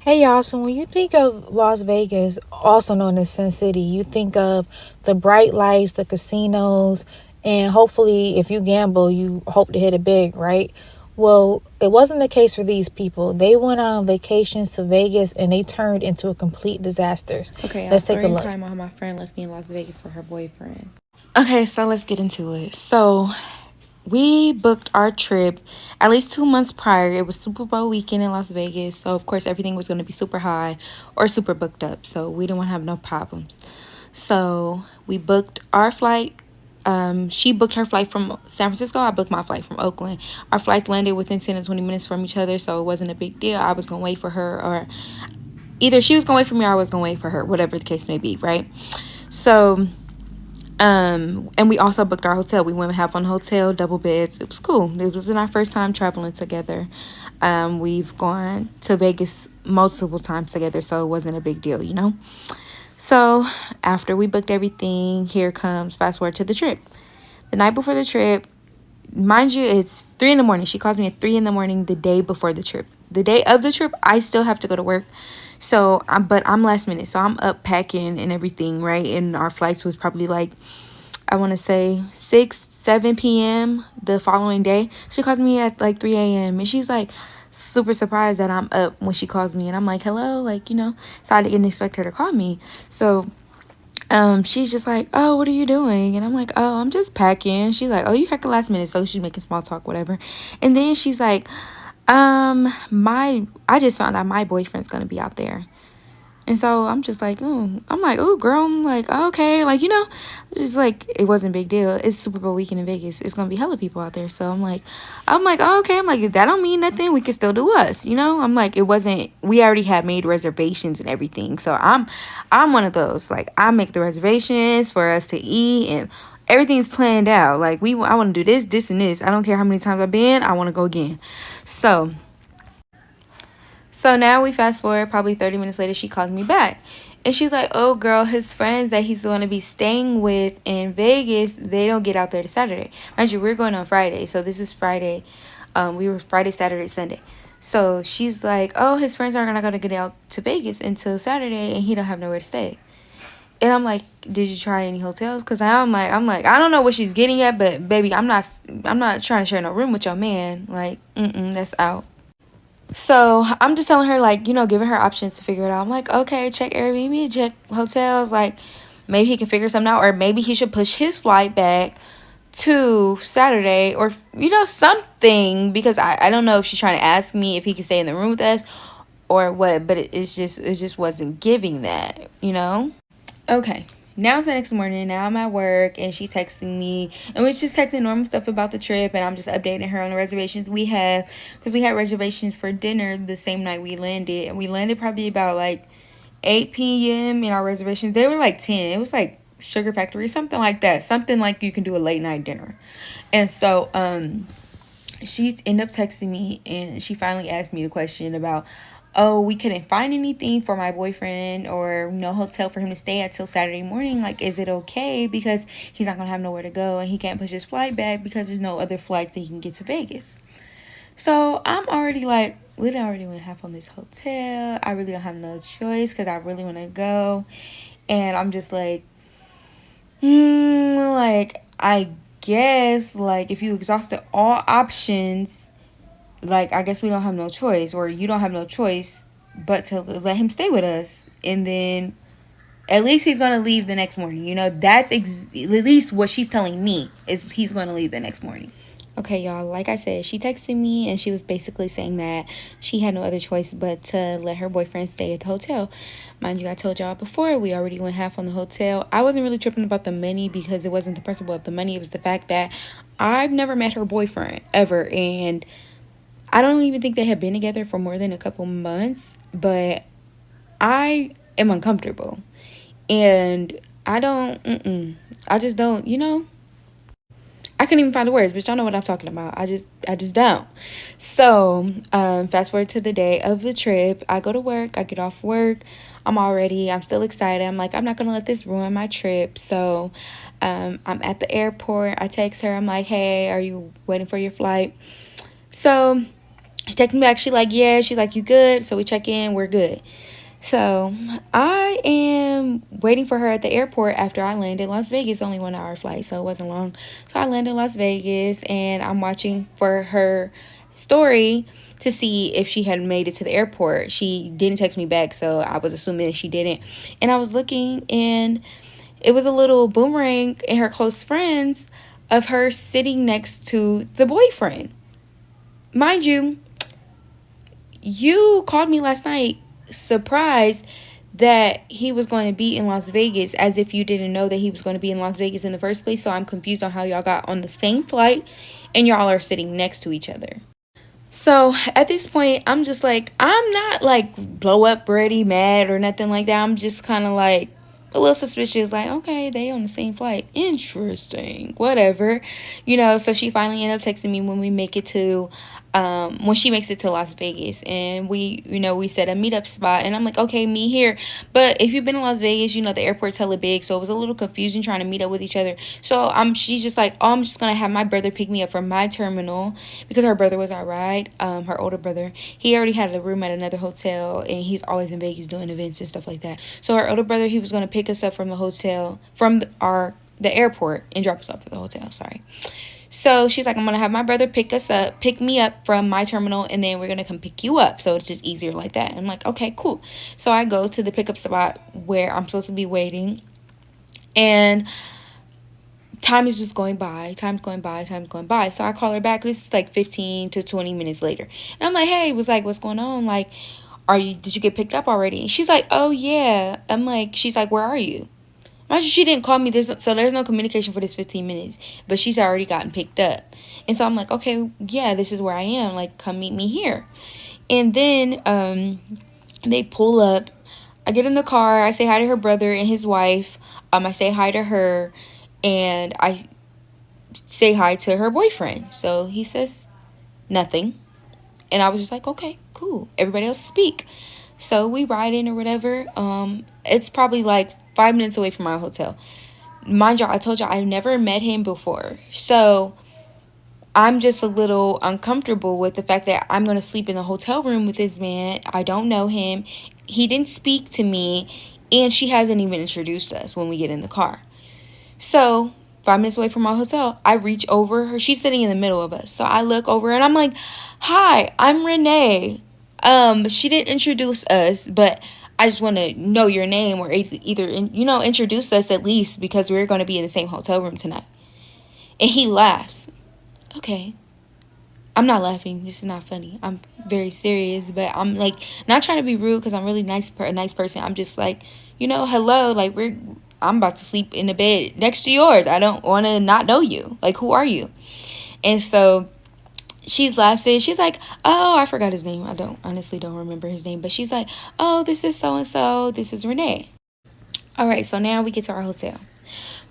Hey y'all, so when you think of Las Vegas, also known as Sin City, you think of the bright lights, the casinos, and hopefully if you gamble, you hope to hit it big, right? Well, it wasn't the case for these people. They went on vacations to Vegas and they turned into a complete disaster. Okay, Let's take a story look. time on how my friend left me in Las Vegas for her boyfriend. Okay, so let's get into it. So we booked our trip at least 2 months prior. It was Super Bowl weekend in Las Vegas, so of course everything was going to be super high or super booked up. So we didn't want to have no problems. So we booked our flight. She booked her flight from San Francisco. I booked my flight from Oakland. Our flights landed within 10 to 20 minutes from each other, so it wasn't a big deal. I was going to wait for her, or either she was going to wait for me or I was going to wait for her, whatever the case may be, right? So and we also booked our hotel. We went half on hotel, double beds. It was cool. It wasn't our first time traveling together. We've gone to Vegas multiple times together, so it wasn't a big deal, you know? So after we booked everything, here comes fast forward to the trip. The night before the trip, mind you, it's 3 in the morning. She calls me at 3 in the morning the day before the trip. The day of the trip, I still have to go to work. So, but I'm last minute. So I'm up packing and everything, right? And our flights was probably like, I want to say 6, 7 p.m. the following day. She calls me at like 3 a.m. and she's like super surprised that I'm up when she calls me. And I'm like, hello, like, so I didn't expect her to call me. So she's just like, oh, what are you doing? And I'm like, oh, I'm just packing. She's like, oh, you packed the last minute. So she's making small talk, whatever. And then she's like, I just found out my boyfriend's gonna be out there. And so I'm just like, oh, girl, I'm like, okay, like, just like, it wasn't a big deal. It's Super Bowl weekend in Vegas. It's gonna be hella people out there. So I'm like, oh, okay. I'm like, if that don't mean nothing, we can still do us, I'm like, it wasn't. We already had made reservations and everything. So I'm one of those. Like, I make the reservations for us to eat and everything's planned out. Like, I want to do this, this, and this. I don't care how many times I've been. I want to go again. So so now we fast forward probably 30 minutes later, she calls me back. And she's like, oh, girl, his friends that he's going to be staying with in Vegas, they don't get out there to Saturday. Mind you, we're going on Friday. So this is Friday. We were Friday, Saturday, Sunday. So she's like, oh, his friends aren't going to get out to Vegas until Saturday, and he don't have nowhere to stay. And I'm like, did you try any hotels? Because I'm like, I don't know what she's getting at, but baby, I'm not trying to share no room with your man. Like, that's out. So I'm just telling her, like, giving her options to figure it out. I'm like, okay, check Airbnb, check hotels. Like, maybe he can figure something out, or maybe he should push his flight back to Saturday, or something. Because I don't know if she's trying to ask me if he can stay in the room with us or what. But it just wasn't giving that. Okay. Now it's the next morning. Now I'm at work and she's texting me. And we're just texting normal stuff about the trip. And I'm just updating her on the reservations we have. Because we had reservations for dinner the same night we landed. And we landed probably about like 8 p.m. in our reservations. They were like 10. It was like Sugar Factory, something like that. Something like you can do a late night dinner. And so she ended up texting me and she finally asked me the question about, oh, we couldn't find anything for my boyfriend or no hotel for him to stay at till Saturday morning. Like, is it okay? Because he's not going to have nowhere to go and he can't push his flight back because there's no other flights that he can get to Vegas. So I'm already like, we done already went half on this hotel. I really don't have no choice because I really want to go. And I'm just like, like, I guess, like, if you exhausted all options, like, I guess we don't have no choice, or you don't have no choice but to let him stay with us. And then at least he's going to leave the next morning. That's at least what she's telling me, is he's going to leave the next morning. Okay, y'all, like I said, she texted me and she was basically saying that she had no other choice but to let her boyfriend stay at the hotel. Mind you, I told y'all before, we already went half on the hotel. I wasn't really tripping about the money because it wasn't the principle of the money. It was the fact that I've never met her boyfriend ever. And I don't even think they had been together for more than a couple months. But I am uncomfortable. And I just don't. I couldn't even find the words, but y'all know what I'm talking about. I just don't. So, fast forward to the day of the trip. I go to work. I get off work. I'm still excited. I'm like, I'm not going to let this ruin my trip. So, I'm at the airport. I text her. I'm like, hey, are you waiting for your flight? So, She texted me back. She like, yeah. She's like, you good? So we check in. We're good. So I am waiting for her at the airport after I landed in Las Vegas. Only 1 hour flight, so it wasn't long. So I landed in Las Vegas, and I'm watching for her story to see if she had made it to the airport. She didn't text me back, so I was assuming she didn't. And I was looking, and it was a little boomerang and her close friends of her sitting next to the boyfriend. Mind you, you called me last night surprised that he was going to be in Las Vegas, as if you didn't know that he was going to be in Las Vegas in the first place. So I'm confused on how y'all got on the same flight and y'all are sitting next to each other. So at this point, I'm just like, I'm not like blow up ready, mad or nothing like that. I'm just kind of like a little suspicious, like, okay, they on the same flight. Interesting. Whatever. So she finally ended up texting me when we make it to when she makes it to Las Vegas, and we set a meetup spot, and I'm like, okay, meet here. But if you've been in Las Vegas, the airport's hella big, so it was a little confusing trying to meet up with each other. So she's just like, oh, I'm just gonna have my brother pick me up from my terminal, because her brother was our ride, her older brother. He already had a room at another hotel, and he's always in Vegas doing events and stuff like that. So her older brother, he was gonna pick us up from the hotel, from the airport, and drop us off at the hotel. Sorry. So she's like, I'm going to have my brother pick me up from my terminal, and then we're going to come pick you up. So it's just easier like that. And I'm like, okay, cool. So I go to the pickup spot where I'm supposed to be waiting, and time is just going by. Time's going by. So I call her back. This is like 15 to 20 minutes later. And I'm like, hey, what's going on? Like, did you get picked up already? And she's like, oh, yeah. She's like, where are you? She didn't call me, so there's no communication for this 15 minutes, but she's already gotten picked up. And so I'm like, okay, yeah, this is where I am. Like, come meet me here. And then they pull up. I get in the car. I say hi to her brother and his wife. I say hi to her, and I say hi to her boyfriend. So he says nothing. And I was just like, okay, cool. Everybody else speak. So we ride in or whatever. It's probably like 5 minutes away from our hotel. Mind y'all, I told y'all I've never met him before. So I'm just a little uncomfortable with the fact that I'm going to sleep in a hotel room with this man. I don't know him. He didn't speak to me. And she hasn't even introduced us when we get in the car. So 5 minutes away from our hotel, I reach over her. She's sitting in the middle of us. So I look over and I'm like, hi, I'm Renee. She didn't introduce us, but I just want to know your name, or either introduce us at least, because we're going to be in the same hotel room tonight. And he laughs. Okay. I'm not laughing. This is not funny. I'm very serious, but I'm like not trying to be rude, because I'm really a nice person. I'm just like, hello, like I'm about to sleep in the bed next to yours. I don't want to not know you. Like, who are you? And so she laughs and she's like, oh, I forgot his name. I honestly don't remember his name. But she's like, oh, this is so-and-so. This is Renee. All right, so now we get to our hotel.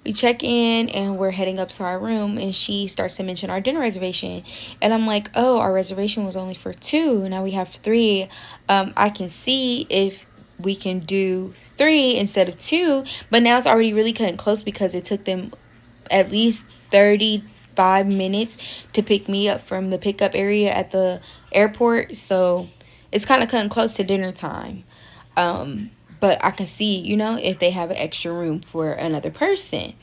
We check in and we're heading up to our room, and she starts to mention our dinner reservation. And I'm like, oh, our reservation was only for 2. Now we have 3. I can see if we can do 3 instead of 2. But now it's already really cutting close, because it took them at least 35 minutes to pick me up from the pickup area at the airport. So it's kind of cutting close to dinner time. But I can see, if they have an extra room for another person.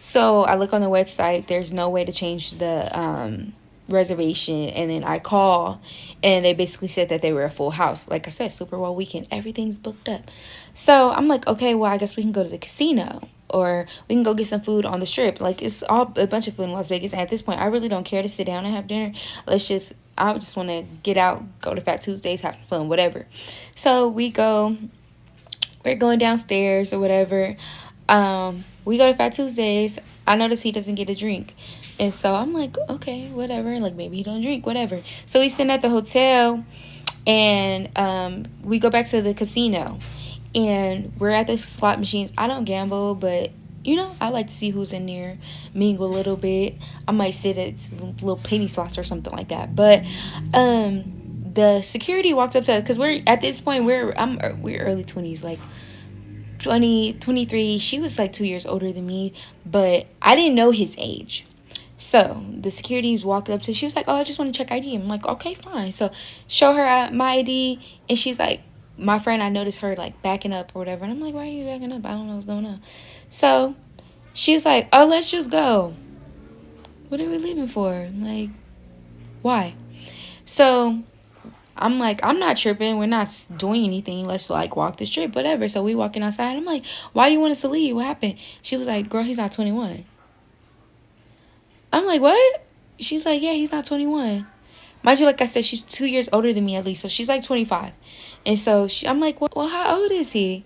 So I look on the website. There's no way to change the reservation. And then I call, and they basically said that they were a full house. Like I said, Super Bowl weekend. Everything's booked up. So I'm like, okay, well, I guess we can go to the casino, or we can go get some food on the strip. Like, it's all a bunch of food in Las Vegas. And at this point, I really don't care to sit down and have dinner. I just want to get out, go to Fat Tuesdays, have fun, whatever. So we're going downstairs or whatever. We go to Fat Tuesdays. I notice he doesn't get a drink. And so I'm like, okay, whatever. Like, maybe he don't drink, whatever. So we sit at the hotel, and we go back to the casino. And we're at the slot machines. I don't gamble, but, I like to see who's in there, mingle a little bit. I might sit at little penny slots or something like that. But the security walks up to us, because we're at this point, we're early 20s, like 20, 23. She was like 2 years older than me, but I didn't know his age. So the securities walked up to, she was like, oh, I just want to check ID. I'm like, okay, fine. So show her my ID, and she's like, my friend, I noticed her like backing up or whatever. And I'm like, why are you backing up? I don't know what's going on. So she's like, oh, let's just go. What are we leaving for? Like, why? So I'm like, I'm not tripping. We're not doing anything. Let's like walk the strip, whatever. So we walking outside. I'm like, why do you want us to leave? What happened? She was like, girl, he's not 21. I'm like, what? She's like, yeah, he's not 21. Mind you, like I said, she's 2 years older than me at least. So she's like 25. And so I'm like, well, how old is he?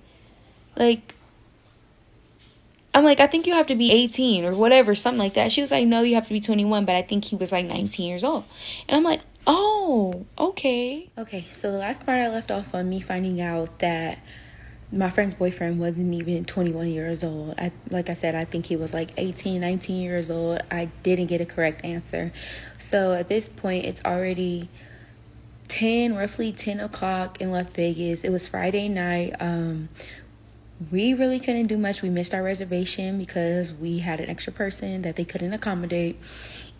Like, I'm like, I think you have to be 18 or whatever, something like that. She was like, no, you have to be 21, but I think he was like 19 years old. And I'm like, oh, okay. Okay, so the last part I left off on me finding out that my friend's boyfriend wasn't even 21 years old. Like I said, I think he was like 18, 19 years old. I didn't get a correct answer. So at this point, it's already roughly 10 o'clock in Las Vegas. It was Friday night. We really couldn't do much. We missed our reservation because we had an extra person that they couldn't accommodate.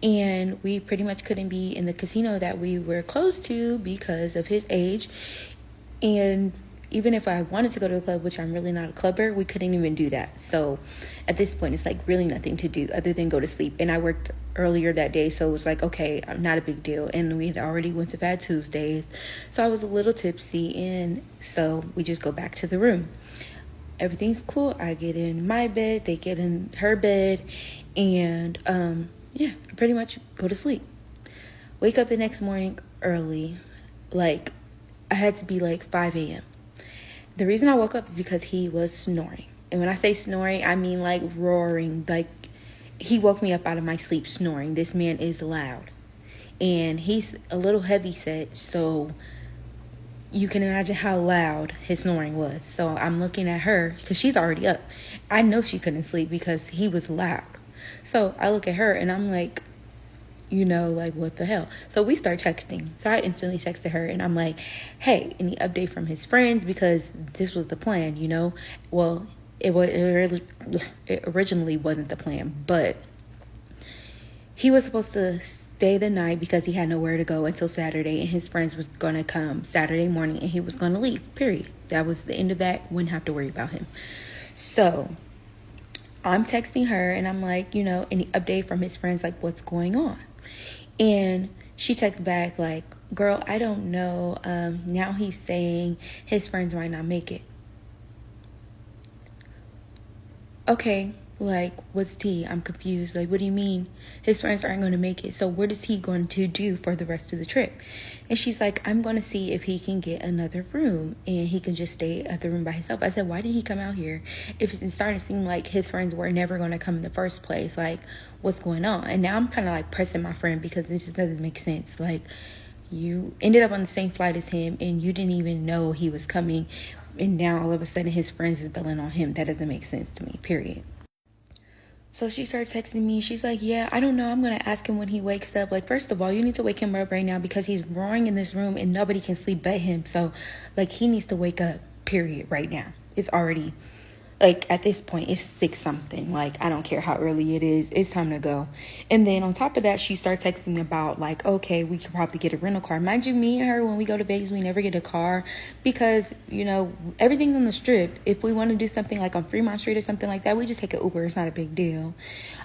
And we pretty much couldn't be in the casino that we were close to because of his age. And even if I wanted to go to the club, which I'm really not a clubber, we couldn't even do that. So at this point, it's like really nothing to do other than go to sleep. And I worked earlier that day, so it was like, okay, not a big deal. And we had already went to Bad Tuesdays, so I was a little tipsy, and so we just go back to the room. Everything's cool. I get in my bed, they get in her bed, and yeah, pretty much go to sleep. Wake up the next morning early, like I had to be like 5 a.m. The reason I woke up is because he was snoring. And when I say snoring, I mean like roaring. Like, he woke me up out of my sleep snoring. This man is loud. And he's a little heavy set, so you can imagine how loud his snoring was. So I'm looking at her, because she's already up. I know she couldn't sleep because he was loud. So I look at her and I'm like, like, what the hell? So we start texting. So I instantly texted her and I'm like, hey, any update from his friends? Because this was the plan, Well, it originally wasn't the plan, but he was supposed to stay the night because he had nowhere to go until Saturday, and his friends was going to come Saturday morning and he was going to leave, period. That was the end of that. Wouldn't have to worry about him. So I'm texting her and I'm like, any update from his friends, like what's going on? And she texts back like, girl, I don't know. Now he's saying his friends might not make it. Okay, like, what's tea? I'm confused. Like, what do you mean his friends aren't going to make it? So what is he going to do for the rest of the trip? And she's like, I'm going to see if he can get another room and he can just stay at the room by himself. I said, why did he come out here if it started to seem like his friends were never going to come in the first place? Like, what's going on? And now I'm kind of like pressing my friend because this just doesn't make sense. Like, you ended up on the same flight as him and you didn't even know he was coming, and now all of a sudden his friends is bailing on him. That doesn't make sense to me, period. So she starts texting me. She's like, yeah, I don't know. I'm going to ask him when he wakes up. Like, first of all, you need to wake him up right now because he's roaring in this room and nobody can sleep but him. So, like, he needs to wake up, period, right now. It's already, like, at this point, it's 6 something. Like, I don't care how early it is. It's time to go. And then on top of that, she starts texting me about, like, okay, we could probably get a rental car. Mind you, me and her, when we go to Vegas, we never get a car because, everything's on the strip. If we want to do something like on Fremont Street or something like that, we just take an Uber. It's not a big deal.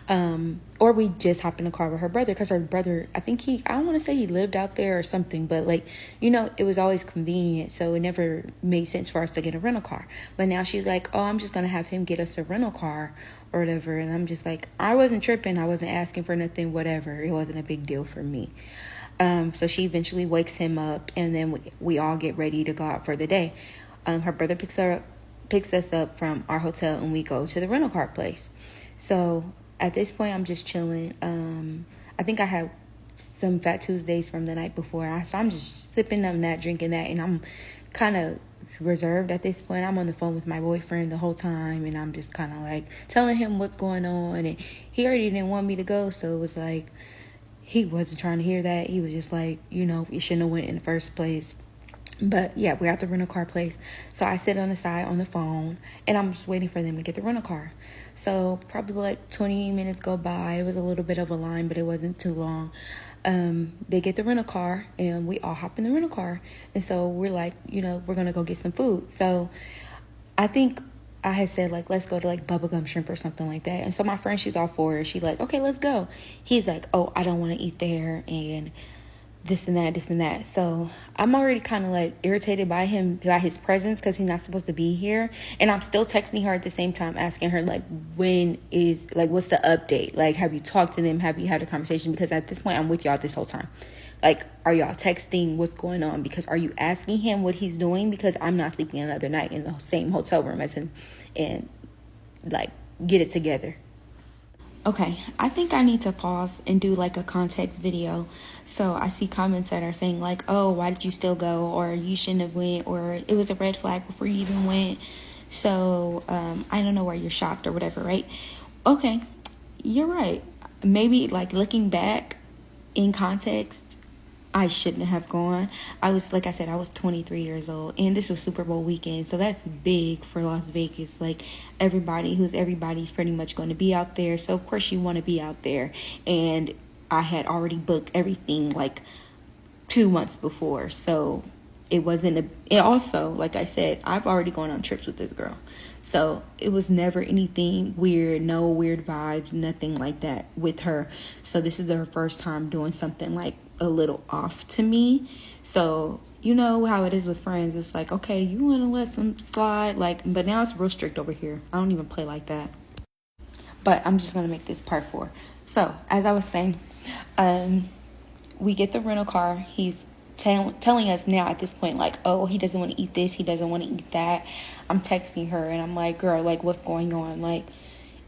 Or we just hop in the car with her brother because her brother, I don't want to say he lived out there or something, but like, it was always convenient. So it never made sense for us to get a rental car. But now she's like, oh, I'm just going to have him get us a rental car or whatever. And I'm just like, I wasn't tripping. I wasn't asking for nothing, whatever. It wasn't a big deal for me. So she eventually wakes him up and then we all get ready to go out for the day. Her brother picks us up from our hotel and we go to the rental car place. So at this point, I'm just chilling. I think I had some Fat Tuesdays from the night before. So I'm just sipping on that, drinking that, and I'm kind of reserved at this point. I'm on the phone with my boyfriend the whole time, and I'm just kind of like telling him what's going on. And he already didn't want me to go, so it was like he wasn't trying to hear that. He was just like, you shouldn't have went in the first place. But yeah, we're at the rental car place. So I sit on the side on the phone and I'm just waiting for them to get the rental car. So probably like 20 minutes go by. It was a little bit of a line, but it wasn't too long. They get the rental car and we all hop in the rental car. And so we're like, we're going to go get some food. So I think I had said, like, let's go to, like, Bubblegum Shrimp or something like that. And so my friend, she's all for it. She's like, okay, let's go. He's like, oh, I don't want to eat there and this and that. So I'm already kind of, like, irritated by his presence because he's not supposed to be here. And I'm still texting her at the same time, asking her, like, what's the update? Like, have you talked to them? Have you had a conversation? Because at this point, I'm with y'all this whole time. Like, are y'all texting what's going on? Because are you asking him what he's doing? Because I'm not sleeping another night in the same hotel room as him. And, like, get it together. Okay, I think I need to pause and do, like, a context video. So I see comments that are saying, like, oh, why did you still go? Or you shouldn't have went. Or it was a red flag before you even went. So I don't know why you're shocked or whatever, right? Okay, you're right. Maybe, like, looking back in context, I shouldn't have gone. I was 23 years old and this was Super Bowl weekend. So that's big for Las Vegas. Like everybody's pretty much going to be out there. So of course you want to be out there. And I had already booked everything like 2 months before. So it wasn't and also, like I said, I've already gone on trips with this girl. So it was never anything weird, no weird vibes, nothing like that with her. So this is her first time doing something like a little off to me. So you know how it is with friends. It's like, okay, you want to let some slide, like, but now it's real strict over here. I don't even play like that. But I'm just going to make this part 4. So as I was saying, we get the rental car. He's telling us now at this point, like, oh, he doesn't want to eat this, he doesn't want to eat that. I'm texting her and I'm like, girl, like, what's going on? Like,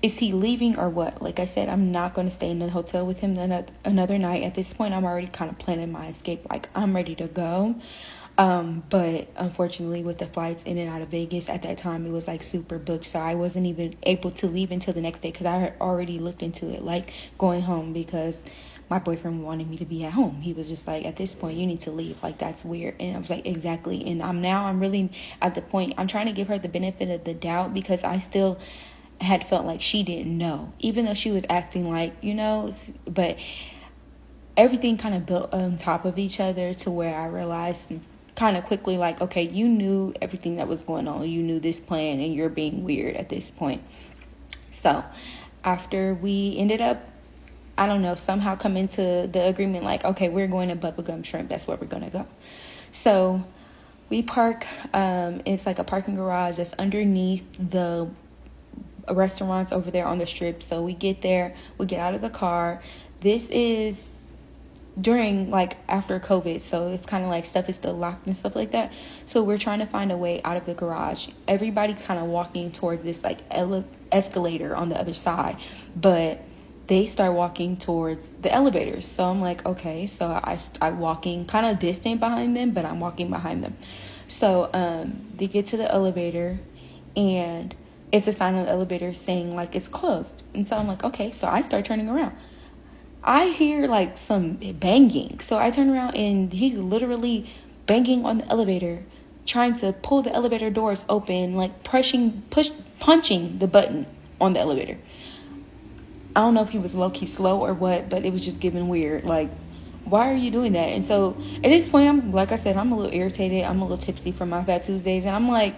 is he leaving or what? Like I said, I'm not going to stay in the hotel with him another night. At this point, I'm already kind of planning my escape. Like, I'm ready to go. But unfortunately, with the flights in and out of Vegas at that time, it was like super booked. So I wasn't even able to leave until the next day because I had already looked into it, like going home, because my boyfriend wanted me to be at home. He was just like, at this point, you need to leave. Like, that's weird. And I was like, exactly. And I'm really at the point, I'm trying to give her the benefit of the doubt because I still had felt like she didn't know, even though she was acting like, but everything kind of built on top of each other to where I realized kind of quickly, like, okay, you knew everything that was going on. You knew this plan and you're being weird at this point. So after we ended up, I don't know, somehow come into the agreement, like, okay, we're going to Bubblegum Shrimp. That's where we're going to go. So we park, it's like a parking garage that's underneath the restaurants over there on the strip. So we get there, we get out of the car. This is during, like, after COVID, so it's kind of like stuff is still locked and stuff like that. So we're trying to find a way out of the garage. Everybody kind of walking towards this like escalator on the other side, but they start walking towards the elevators. So I'm like, okay. So I'm walking kind of distant behind them, but I'm walking behind them. So they get to the elevator and it's a sign on the elevator saying like it's closed. And so I'm like, okay. So I start turning around. I hear like some banging. So I turn around and he's literally banging on the elevator, trying to pull the elevator doors open, like punching the button on the elevator. I don't know if he was low-key slow or what, but it was just giving weird. Like, why are you doing that? And so at this point, like I said, I'm a little irritated. I'm a little tipsy from my Fat Tuesdays. And I'm like,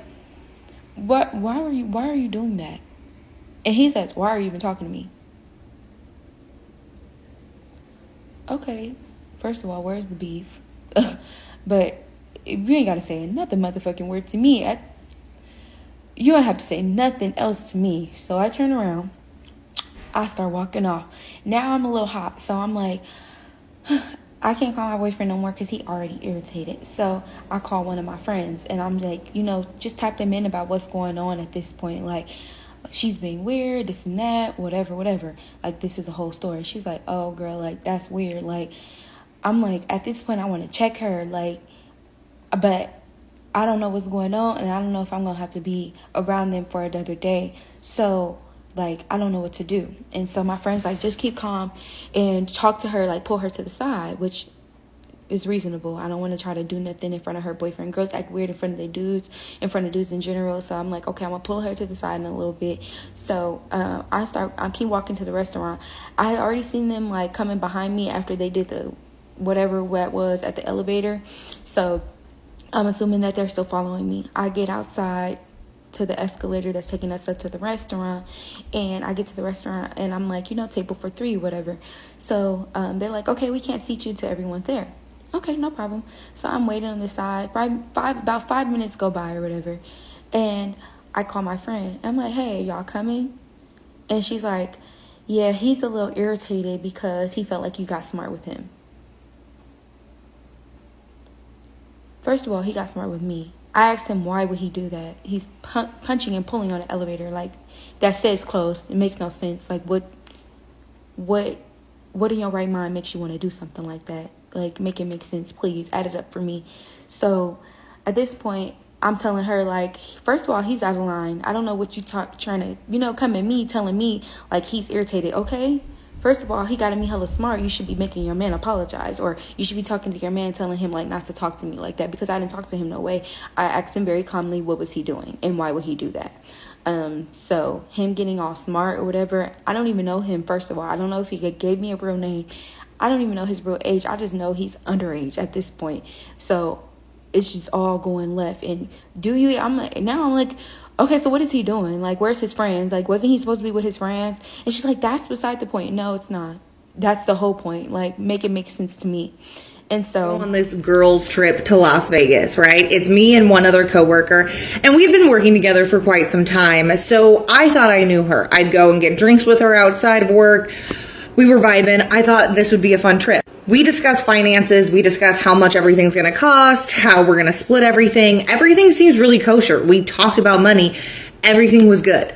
what? Why are you doing that? And he says, why are you even talking to me? Okay, first of all, where's the beef? But you ain't got to say another motherfucking word to me. You don't have to say nothing else to me. So I turn around. I start walking off. Now I'm a little hot. So I'm like, I can't call my boyfriend no more because he already irritated. So I call one of my friends and I'm like, just type them in about what's going on at this point. Like, she's being weird, this and that, whatever. Like, this is the whole story. She's like, oh, girl, like, that's weird. Like, I'm like, at this point, I want to check her. Like, but I don't know what's going on. And I don't know if I'm going to have to be around them for another day. So, like, I don't know what to do. And so my friend's like, just keep calm and talk to her, like, pull her to the side, which is reasonable. I don't want to try to do nothing in front of her boyfriend. Girls act weird in front of their dudes, in front of dudes in general. So I'm like, okay, I'm gonna pull her to the side in a little bit. So I keep walking to the restaurant. I had already seen them like coming behind me after they did the whatever that was at the elevator. So I'm assuming that they're still following me. I get outside to the escalator that's taking us up to the restaurant, and I get to the restaurant and I'm like, table for 3, whatever. So they're like, okay, we can't seat you until everyone's there. Okay, no problem. So I'm waiting on the side. About 5 minutes go by or whatever, and I call my friend. I'm like, hey, y'all coming? And she's like, yeah, he's a little irritated because he felt like you got smart with him. First of all, he got smart with me. I asked him, why would he do that? He's punching and pulling on the elevator. Like, that says closed. It makes no sense. Like, what in your right mind makes you want to do something like that? Like, make it make sense, please. Add it up for me. So, at this point, I'm telling her, like, first of all, he's out of line. I don't know what you trying to, come at me, telling me, like, he's irritated, okay? First of all, he got at me hella smart. You should be making your man apologize, or you should be talking to your man, telling him like not to talk to me like that, because I didn't talk to him no way. I asked him very calmly what was he doing and why would he do that. So him getting all smart or whatever, I don't even know him. First of all, I don't know if he gave me a real name. I don't even know his real age. I just know he's underage at this point. So it's just all going left. And I'm like, okay, so what is he doing? Like, where's his friends? Like, wasn't he supposed to be with his friends? And she's like, that's beside the point. No, it's not. That's the whole point. Like, make it make sense to me. And so on this girls trip to Las Vegas, right? It's me and one other coworker, and we've been working together for quite some time. So I thought I knew her. I'd go and get drinks with her outside of work. We were vibing. I thought this would be a fun trip. We discussed finances. We discussed how much everything's going to cost, how we're going to split everything. Everything seems really kosher. We talked about money. Everything was good.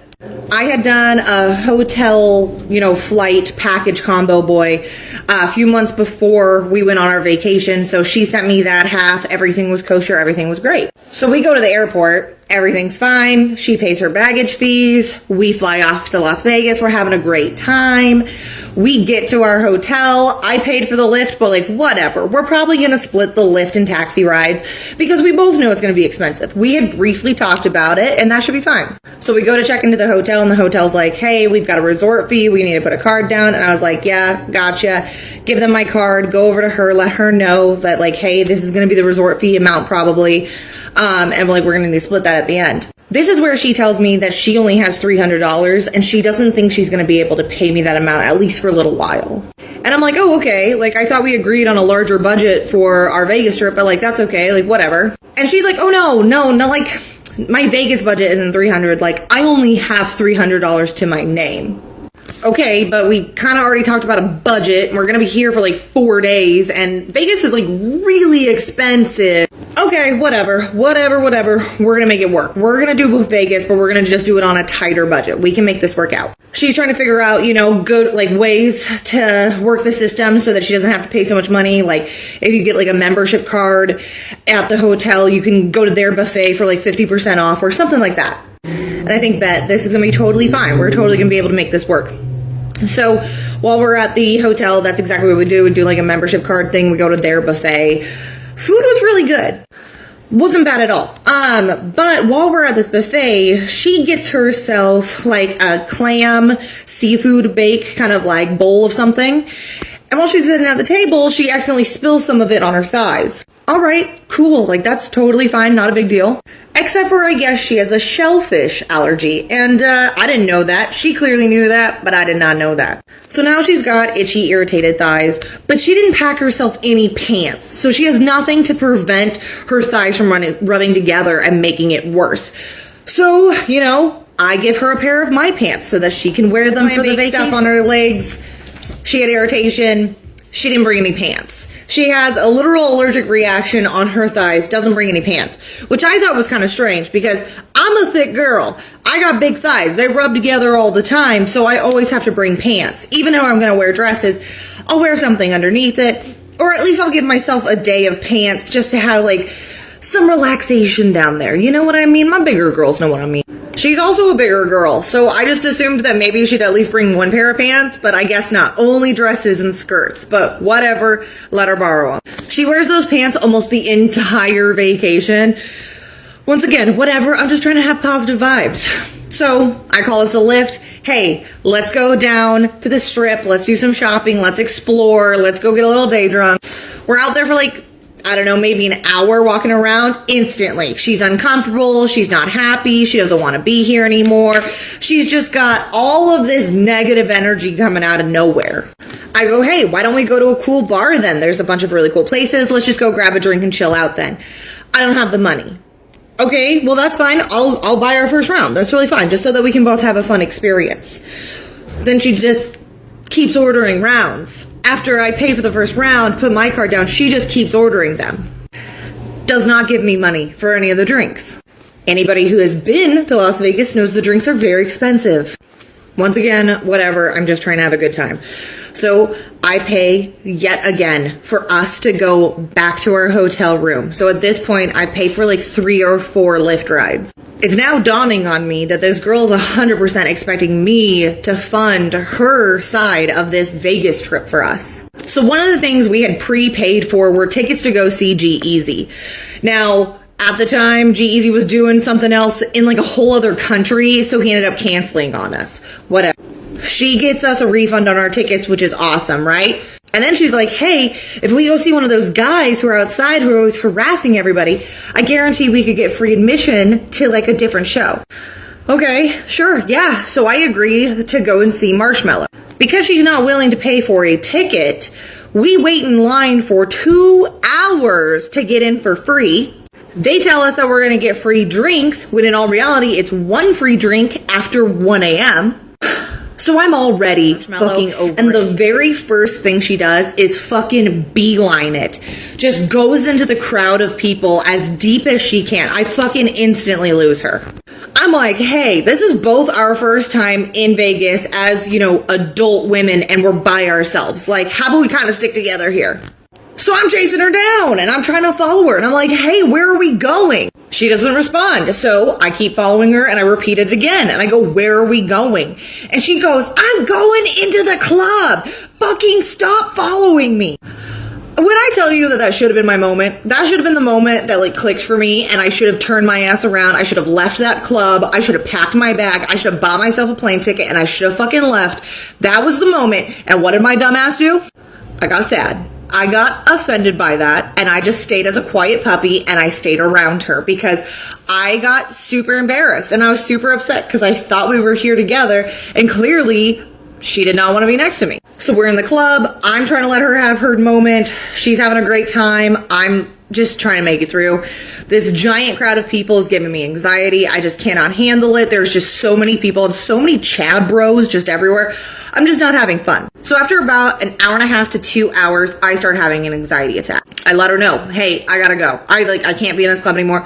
I had done a hotel, flight package combo, boy, a few months before we went on our vacation. So she sent me that half. Everything was kosher. Everything was great. So we go to the airport. Everything's fine. She pays her baggage fees. We fly off to Las Vegas. We're having a great time. We get to our hotel. I paid for the Lyft, but like, whatever. We're probably going to split the Lyft and taxi rides because we both know it's going to be expensive. We had briefly talked about it, and that should be fine. So we go to check into the hotel, and the hotel's like, hey, we've got a resort fee. We need to put a card down. And I was like, yeah, gotcha. Give them my card. Go over to her. Let her know that, like, hey, this is going to be the resort fee amount probably. And like, we're going to need to split that at the end. This is where she tells me that she only has $300 and she doesn't think she's going to be able to pay me that amount, at least for a little while. And I'm like, oh, okay. Like, I thought we agreed on a larger budget for our Vegas trip, but like, that's okay. Like, whatever. And she's like, oh, no, like, my Vegas budget isn't $300. Like, I only have $300 to my name. Okay, but we kind of already talked about a budget. We're going to be here for like 4 days, and Vegas is like really expensive. Okay, whatever. We're going to make it work. We're going to do both Vegas, but we're going to just do it on a tighter budget. We can make this work out. She's trying to figure out, good like ways to work the system so that she doesn't have to pay so much money. Like, if you get like a membership card at the hotel, you can go to their buffet for like 50% off or something like that. And I think, this is going to be totally fine. We're totally going to be able to make this work. So while we're at the hotel, that's exactly what we do. We do like a membership card thing. We go to their buffet. Food was really good. Wasn't bad at all. But while we're at this buffet, she gets herself like a clam seafood bake kind of like bowl of something. And while she's sitting at the table, she accidentally spills some of it on her thighs. All right, cool. Like, that's totally fine. Not a big deal. Except for, I guess, she has a shellfish allergy. And I didn't know that. She clearly knew that, but I did not know that. So now she's got itchy, irritated thighs, but she didn't pack herself any pants. So she has nothing to prevent her thighs from rubbing together and making it worse. So, I give her a pair of my pants so that she can wear them for the vacation. Stuff on her legs. She had irritation. She didn't bring any pants. She has a literal allergic reaction on her thighs, doesn't bring any pants, which I thought was kind of strange because I'm a thick girl. I got big thighs. They rub together all the time, so I always have to bring pants. Even though I'm going to wear dresses, I'll wear something underneath it, or at least I'll give myself a day of pants just to have like some relaxation down there. You know what I mean? My bigger girls know what I mean. She's also a bigger girl, so I just assumed that maybe she'd at least bring one pair of pants, but I guess not. Only dresses and skirts, but whatever, let her borrow them. She wears those pants almost the entire vacation. Once again, whatever, I'm just trying to have positive vibes. So I call us a Lyft. Hey, let's go down to the strip. Let's do some shopping. Let's explore. Let's go get a little day drunk. We're out there for like, I don't know, maybe an hour walking around. Instantly, she's uncomfortable. She's not happy. She doesn't want to be here anymore. She's just got all of this negative energy coming out of nowhere. I go, hey, why don't we go to a cool bar then? There's a bunch of really cool places. Let's just go grab a drink and chill out then. I don't have the money. Okay, well, that's fine. I'll buy our first round. That's really fine, just so that we can both have a fun experience. Then she just keeps ordering rounds. After I pay for the first round, put my card down, she just keeps ordering them. Does not give me money for any of the drinks. Anybody who has been to Las Vegas knows the drinks are very expensive. Once again, whatever, I'm just trying to have a good time. So I pay yet again for us to go back to our hotel room. So at this point, I paid for like 3 or 4 Lyft rides. It's now dawning on me that this girl is 100% expecting me to fund her side of this Vegas trip for us. So one of the things we had prepaid for were tickets to go see G-Eazy. Now, at the time, G-Eazy was doing something else in like a whole other country, so he ended up canceling on us. Whatever. She gets us a refund on our tickets, which is awesome, right? And then she's like, hey, if we go see one of those guys who are outside who are always harassing everybody, I guarantee we could get free admission to like a different show. Okay, sure, yeah. So I agree to go and see Marshmello. Because she's not willing to pay for a ticket, we wait in line for 2 hours to get in for free. They tell us that we're going to get free drinks, when in all reality, it's 1 free drink after 1 a.m. So I'm already fucking over it. And the very first thing she does is fucking beeline it. Just goes into the crowd of people as deep as she can. I fucking instantly lose her. I'm like, hey, this is both our first time in Vegas as, you know, adult women, and we're by ourselves. Like, how about we kind of stick together here? So I'm chasing her down and I'm trying to follow her and I'm like, hey, where are we going? She doesn't respond. So I keep following her and I repeat it again. And I go, where are we going? And she goes, I'm going into the club. Fucking stop following me. When I tell you that should have been my moment, that should have been the moment that like clicked for me, and I should have turned my ass around. I should have left that club. I should have packed my bag. I should have bought myself a plane ticket and I should have fucking left. That was the moment. And what did my dumb ass do? I got sad. I got offended by that, and I just stayed as a quiet puppy, and I stayed around her because I got super embarrassed and I was super upset because I thought we were here together, and clearly she did not want to be next to me. So we're in the club. I'm trying to let her have her moment. She's having a great time. I'm just trying to make it through. This giant crowd of people is giving me anxiety. I just cannot handle it. There's just so many people and so many Chad bros just everywhere. I'm just not having fun. So after about an hour and a half to 2 hours, I start having an anxiety attack. I let her know, hey, I gotta go. I can't be in this club anymore.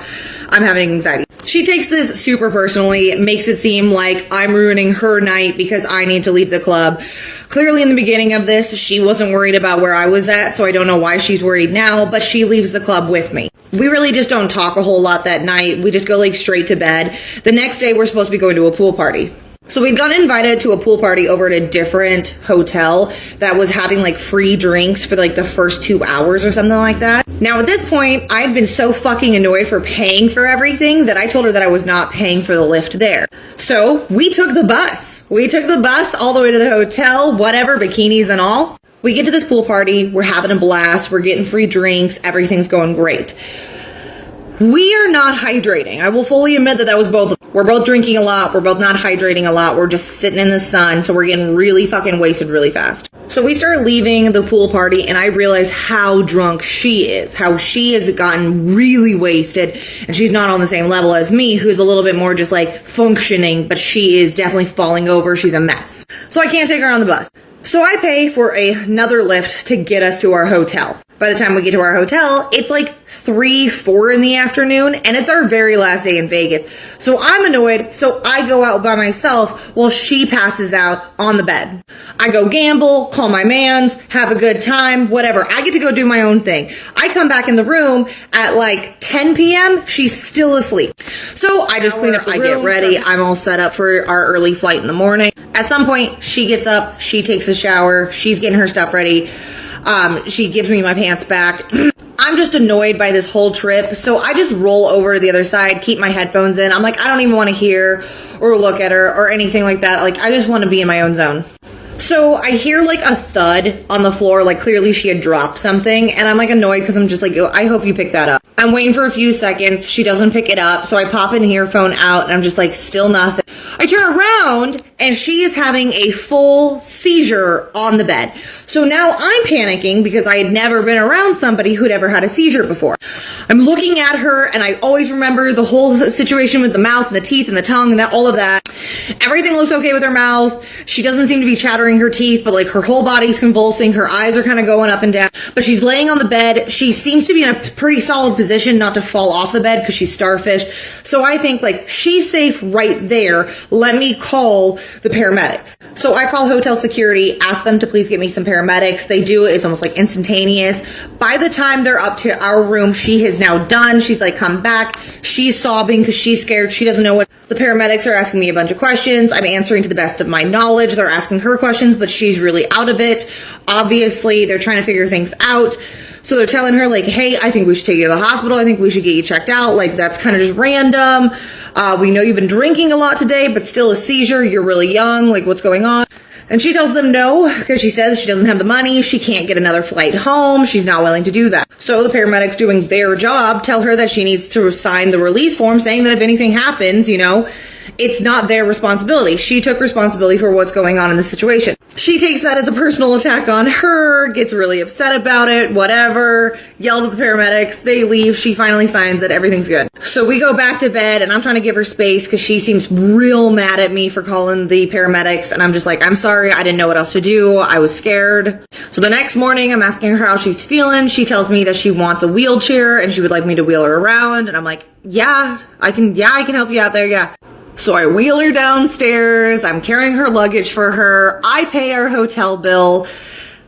I'm having anxiety. She takes this super personally, makes it seem like I'm ruining her night because I need to leave the club. Clearly in the beginning of this, she wasn't worried about where I was at, so I don't know why she's worried now, but she leaves the club with me. We really just don't talk a whole lot that night. We just go like straight to bed. The next day, we're supposed to be going to a pool party. So we'd gotten invited to a pool party over at a different hotel that was having like free drinks for like the first 2 hours or something like that. Now at this point, I had been so fucking annoyed for paying for everything that I told her that I was not paying for the Lyft there. So we took the bus. We took the bus all the way to the hotel, whatever, bikinis and all. We get to this pool party. We're having a blast. We're getting free drinks. Everything's going great. We are not hydrating. I will fully admit that was both. We're both drinking a lot. We're both not hydrating a lot. We're just sitting in the sun. So we're getting really fucking wasted really fast. So we start leaving the pool party and I realize how drunk she is. How she has gotten really wasted. And she's not on the same level as me, who's a little bit more just like functioning. But she is definitely falling over. She's a mess. So I can't take her on the bus. So I pay for another Lyft to get us to our hotel. By the time we get to our hotel, it's like 3, 4 in the afternoon, and it's our very last day in Vegas. So I'm annoyed, so I go out by myself while she passes out on the bed. I go gamble, call my mans, have a good time, whatever. I get to go do my own thing. I come back in the room at like 10 p.m. She's still asleep. So I just clean up the room, I get ready. I'm all set up for our early flight in the morning. At some point, she gets up, she takes a shower, she's getting her stuff ready. She gives me my pants back. I'm just annoyed by this whole trip. So I just roll over to the other side, keep my headphones in. I'm like, I don't even want to hear or look at her or anything like that. Like, I just want to be in my own zone. So I hear like a thud on the floor, like clearly she had dropped something, and I'm like annoyed because I'm just like, I hope you pick that up. I'm waiting for a few seconds, she doesn't pick it up, so I pop an earphone out and I'm just like, still nothing. I turn around and she is having a full seizure on the bed. So now I'm panicking because I had never been around somebody who'd ever had a seizure before. I'm looking at her and I always remember the whole situation with the mouth and the teeth and the tongue and that, all of that. Everything looks okay with her mouth. She doesn't seem to be chattering her teeth, but like her whole body's convulsing. Her eyes are kind of going up and down, but she's laying on the bed. She seems to be in a pretty solid position not to fall off the bed because she's starfish. So I think like she's safe right there. Let me call the paramedics. So I call hotel security, ask them to please get me some paramedics. They do. It's almost like instantaneous. By the time they're up to our room, she is now done. She's like, come back. She's sobbing because she's scared. She doesn't know what. The paramedics are asking me a bunch of questions. I'm answering to the best of my knowledge. They're asking her questions, but she's really out of it. Obviously, they're trying to figure things out. So they're telling her like, hey, I think we should take you to the hospital. I think we should get you checked out. Like, that's kind of just random. We know you've been drinking a lot today, but still a seizure. You're really young. Like, what's going on? And she tells them no, because she says she doesn't have the money. She can't get another flight home. She's not willing to do that. So the paramedics, doing their job, tell her that she needs to sign the release form saying that if anything happens, you know, it's not their responsibility. She took responsibility for what's going on in the situation. She takes that as a personal attack on her, gets really upset about it, whatever, yells at the paramedics. They leave. She finally signs that everything's good. So we go back to bed, and I'm trying to give her space because she seems real mad at me for calling the paramedics. And I'm just like, I'm sorry. I didn't know what else to do. I was scared. So the next morning, I'm asking her how she's feeling. She tells me that she wants a wheelchair and she would like me to wheel her around. And I'm like, yeah, I can help you out there. Yeah. So I wheel her downstairs. I'm carrying her luggage for her. I pay our hotel bill.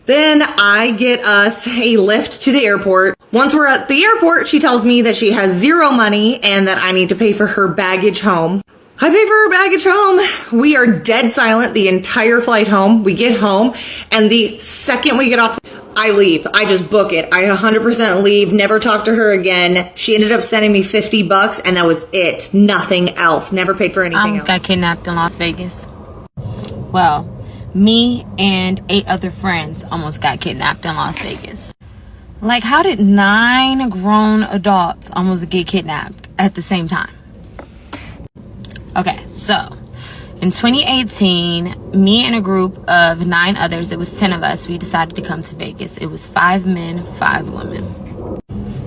Then I get us a lift to the airport. Once we're at the airport, she tells me that she has zero money and that I need to pay for her baggage home. I pay for her baggage home. We are dead silent the entire flight home. We get home, and the second we get off, I leave. I just book it. I 100% leave, never talk to her again. She ended up sending me $50, and that was it. Nothing else. Never paid for anything else. I almost got kidnapped in Las Vegas. Well, me and 8 other friends almost got kidnapped in Las Vegas. Like, how did 9 grown adults almost get kidnapped at the same time? Okay, so in 2018, me and a group of 9 others, it was 10 of us, we decided to come to Vegas. It was 5 men, 5 women.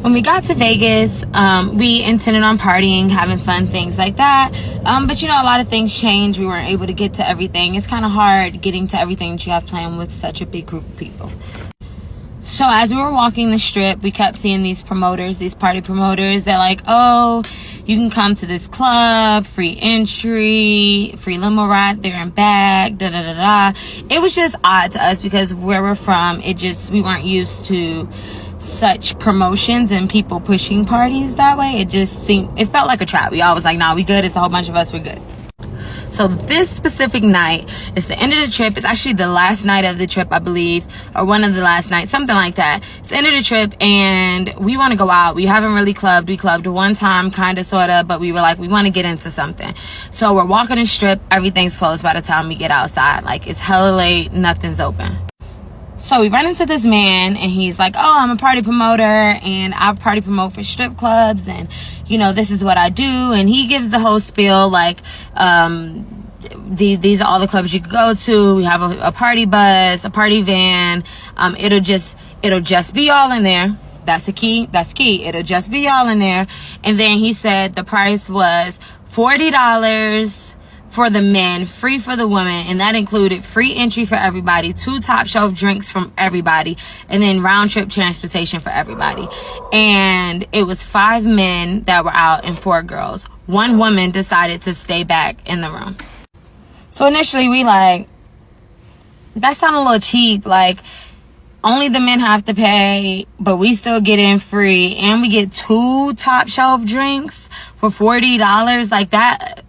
When we got to Vegas, we intended on partying, having fun, things like that. But you know, a lot of things changed. We weren't able to get to everything. It's kind of hard getting to everything that you have planned with such a big group of people. So as we were walking the strip, we kept seeing these promoters, these party promoters. They're like, oh, you can come to this club, free entry, free limo ride there and back, da da da da. It was just odd to us because where we're from, we weren't used to such promotions and people pushing parties that way. It felt like a trap. We all was like, nah, we good. It's a whole bunch of us, we're good. So this specific night is the end of the trip. It's actually the last night of the trip, I believe, or one of the last nights, something like that. It's the end of the trip, and we want to go out. We haven't really clubbed. We clubbed one time, kind of, sort of, but we were like, we want to get into something. So we're walking the strip. Everything's closed by the time we get outside. Like, it's hella late. Nothing's open. So we run into this man, and he's like, oh, I'm a party promoter, and I party promote for strip clubs, and, you know, this is what I do. And he gives the whole spiel, like, these are all the clubs you could go to. We have a party bus, a party van. It'll just be y'all in there. That's the key. That's key. It'll just be y'all in there. And then he said the price was $40 for the men, free for the women, and that included free entry for everybody, 2 top shelf drinks from everybody, and then round trip transportation for everybody. And it was 5 men that were out and 4 girls. 1 woman decided to stay back in the room. So initially we like, that sounded a little cheap, like only the men have to pay, but we still get in free, and we get 2 top shelf drinks for $40. Like that,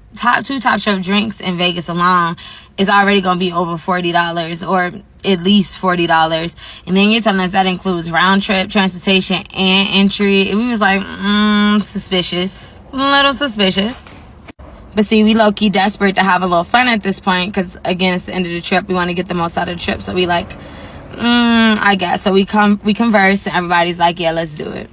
2 top shelf drinks in Vegas alone is already gonna be over $40, or at least $40. And then you're telling us that includes round trip transportation and entry. We was like, suspicious, a little suspicious. But see, we low-key desperate to have a little fun at this point, because again, it's the end of the trip. We want to get the most out of the trip. So we like, I guess. So we converse, and everybody's like, yeah, let's do it.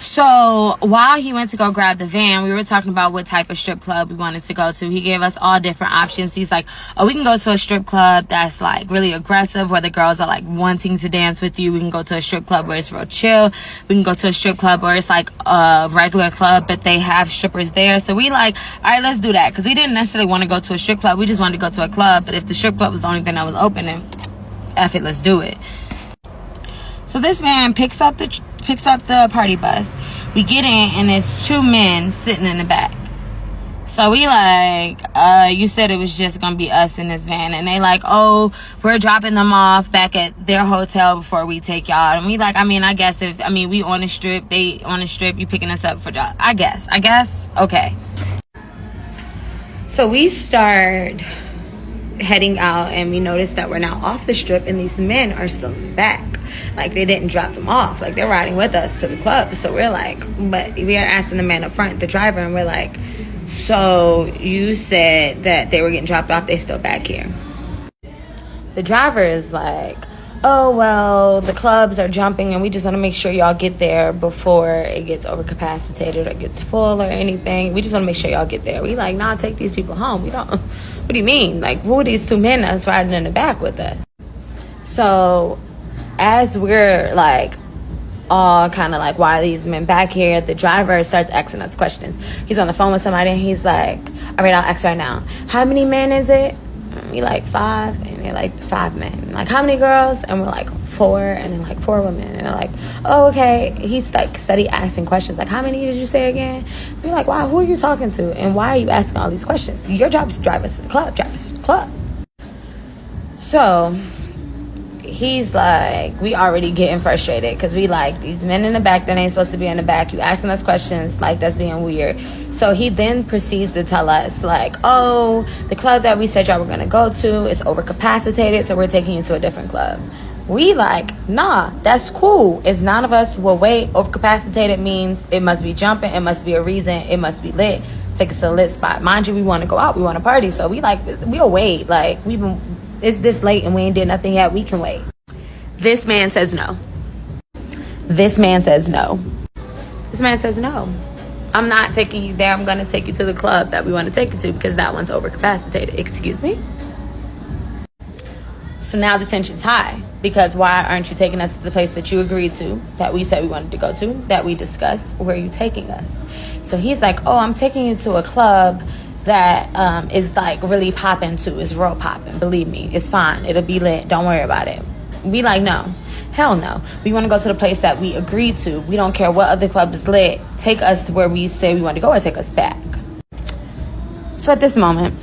So while he went to go grab the van, we were talking about what type of strip club we wanted to go to. He gave us all different options. He's like, oh, we can go to a strip club that's like really aggressive, where the girls are like wanting to dance with you. We can go to a strip club where it's real chill. We can go to a strip club where it's like a regular club, but they have strippers there. So we like, all right, let's do that. Because we didn't necessarily want to go to a strip club. We just wanted to go to a club. But if the strip club was the only thing that was open, then F it, let's do it. So this man picks up the party bus. We get in, and there's 2 men sitting in the back. So we like, you said it was just gonna be us in this van. And they like, oh, we're dropping them off back at their hotel before we take y'all. And we like, I guess we on the strip, they on the strip, you picking us up for job. I guess, okay. So we start heading out, and we notice that we're now off the strip, and these men are still in the back. Like, they didn't drop them off. Like, they're riding with us to the club. So we're like, but we are asking the man up front, the driver, and we're like, so you said that they were getting dropped off, they still back here? The driver is like, oh, well, the clubs are jumping, and we just want to make sure y'all get there before it gets overcapacitated or gets full or anything. We just want to make sure y'all get there. We like, nah, take these people home. We don't, what do you mean? Like, who are these 2 men that's riding in the back with us? So as we're like all kind of like, why are these men back here, the driver starts asking us questions. He's on the phone with somebody, and he's like, all right, I'll ask right now, how many men is it? And we like 5, and they're like 5 men. Like, how many girls? And we're like 4, and then like 4 women. And they're like, oh, okay. He's like steady asking questions, like, how many did you say again? We're like, wow, who are you talking to, and why are you asking all these questions? Your job is to drive us to the club, So he's like, we already getting frustrated, because we like, these men in the back that ain't supposed to be in the back, you asking us questions, like, that's being weird. So he then proceeds to tell us like, oh, the club that we said y'all were gonna go to is overcapacitated, so we're taking you to a different club. We like, nah, that's cool. It's none of us will wait. Overcapacitated means it must be jumping, it must be a reason, it must be lit. Take us to a lit spot. Mind you, we want to go out, we want to party, so we like, we'll wait. Like, it's this late and we ain't did nothing yet, we can wait. This man says no. This man says no. I'm not taking you there. I'm going to take you to the club that we want to take you to, because that one's overcapacitated. Excuse me? So now the tension's high, because why aren't you taking us to the place that you agreed to, that we said we wanted to go to, that we discussed? Where are you taking us? So he's like, oh, I'm taking you to a club that is like really popping too. It's real popping. Believe me, it's fine. It'll be lit. Don't worry about it. We like, no, hell no. We want to go to the place that we agreed to. We don't care what other club is lit. Take us to where we say we want to go, or take us back. So at this moment,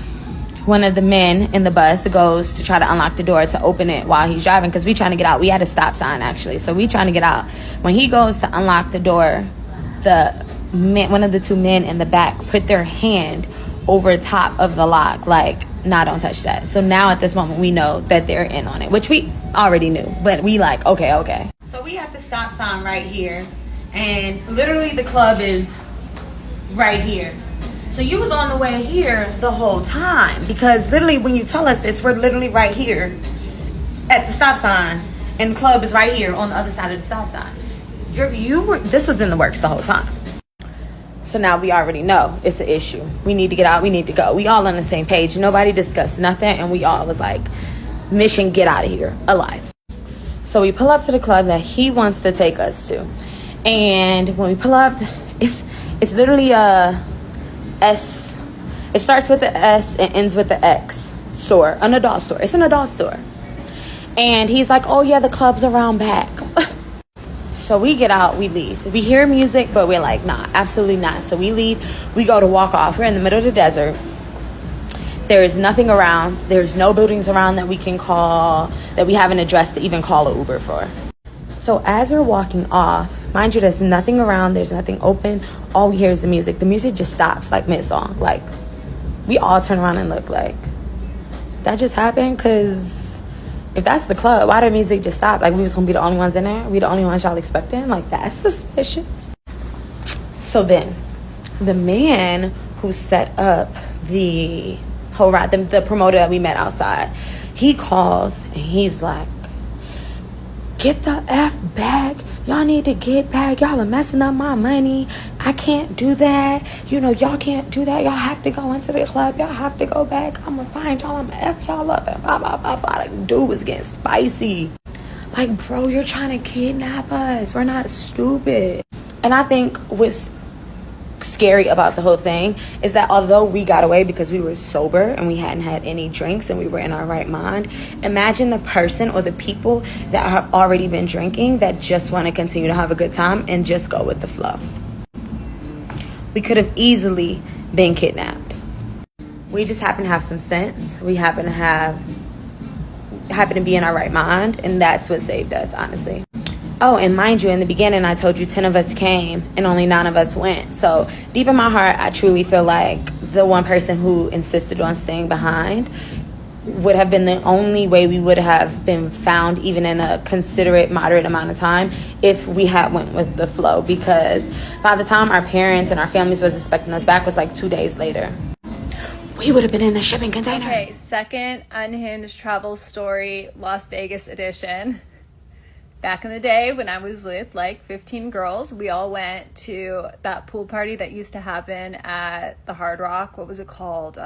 one of the men in the bus goes to try to unlock the door to open it while he's driving, because we trying to get out. We had a stop sign, actually, so we trying to get out. When he goes to unlock the door, one of the 2 men in the back put their hand over top of the lock, like, nah, don't touch that. So now at this moment, we know that they're in on it, which we already knew, but we like, okay. So we have the stop sign right here, and literally the club is right here. So you was on the way here the whole time, because literally when you tell us this, we're literally right here at the stop sign, and the club is right here on the other side of the stop sign. This was in the works the whole time. So now we already know it's an issue. We need to get out. We need to go. We all on the same page. Nobody discussed nothing. And we all was like, mission, get out of here alive. So we pull up to the club that he wants to take us to. And when we pull up, it's literally it's It starts with the S and ends with the X. Store, an adult store. It's an adult store. And he's like, oh yeah, the club's around back. So we get out, we leave. We hear music, but we're like, nah, absolutely not. So we leave, we go to walk off. We're in the middle of the desert. There is nothing around. There's no buildings around that we can call, that we have an address to even call an Uber for. So as we're walking off, mind you, there's nothing around, there's nothing open. All we hear is the music. The music just stops like mid-song. Like, we all turn around and look like, that just happened? Because if that's the club, why did music just stop? Like, we was gonna be the only ones in there? We the only ones y'all expecting? Like, that's suspicious. So then, the man who set up the whole ride, the promoter that we met outside, he calls and he's like, get the F back. Y'all need to get back. Y'all are messing up my money. I can't do that. You know, y'all can't do that. Y'all have to go into the club. Y'all have to go back. I'm gonna find y'all. I'm gonna F y'all up. And blah, blah, blah, blah. Like, dude was getting spicy. Like, bro, you're trying to kidnap us. We're not stupid. And I think what's scary about the whole thing is that although we got away because we were sober and we hadn't had any drinks and we were in our right mind, imagine the person or the people that have already been drinking that just want to continue to have a good time and just go with the flow. We could have easily been kidnapped. We just happen to have some sense. We happen to be in our right mind, and that's what saved us, honestly. Oh, and mind you, in the beginning, I told you 10 of us came and only 9 of us went. So deep in my heart, I truly feel like the one person who insisted on staying behind would have been the only way we would have been found, even in a considerate, moderate amount of time, if we had went with the flow. Because by the time our parents and our families was expecting us back was like 2 days later. We would have been in a shipping container. Okay, second unhinged travel story, Las Vegas edition. Back in the day when I was with like 15 girls, we all went to that pool party that used to happen at the Hard Rock. What was it called?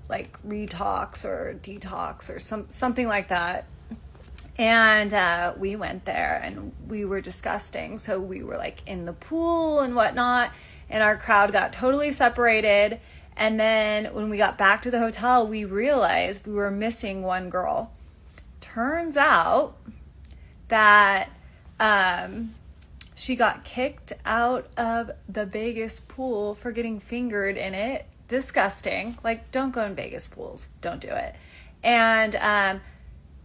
Like Retox or Detox or something like that. And we went there and we were disgusting. So we were like in the pool and whatnot, and our crowd got totally separated. And then when we got back to the hotel, we realized we were missing one girl. Turns out that she got kicked out of the Vegas pool for getting fingered in it. Disgusting. Like, don't go in Vegas pools. Don't do it. And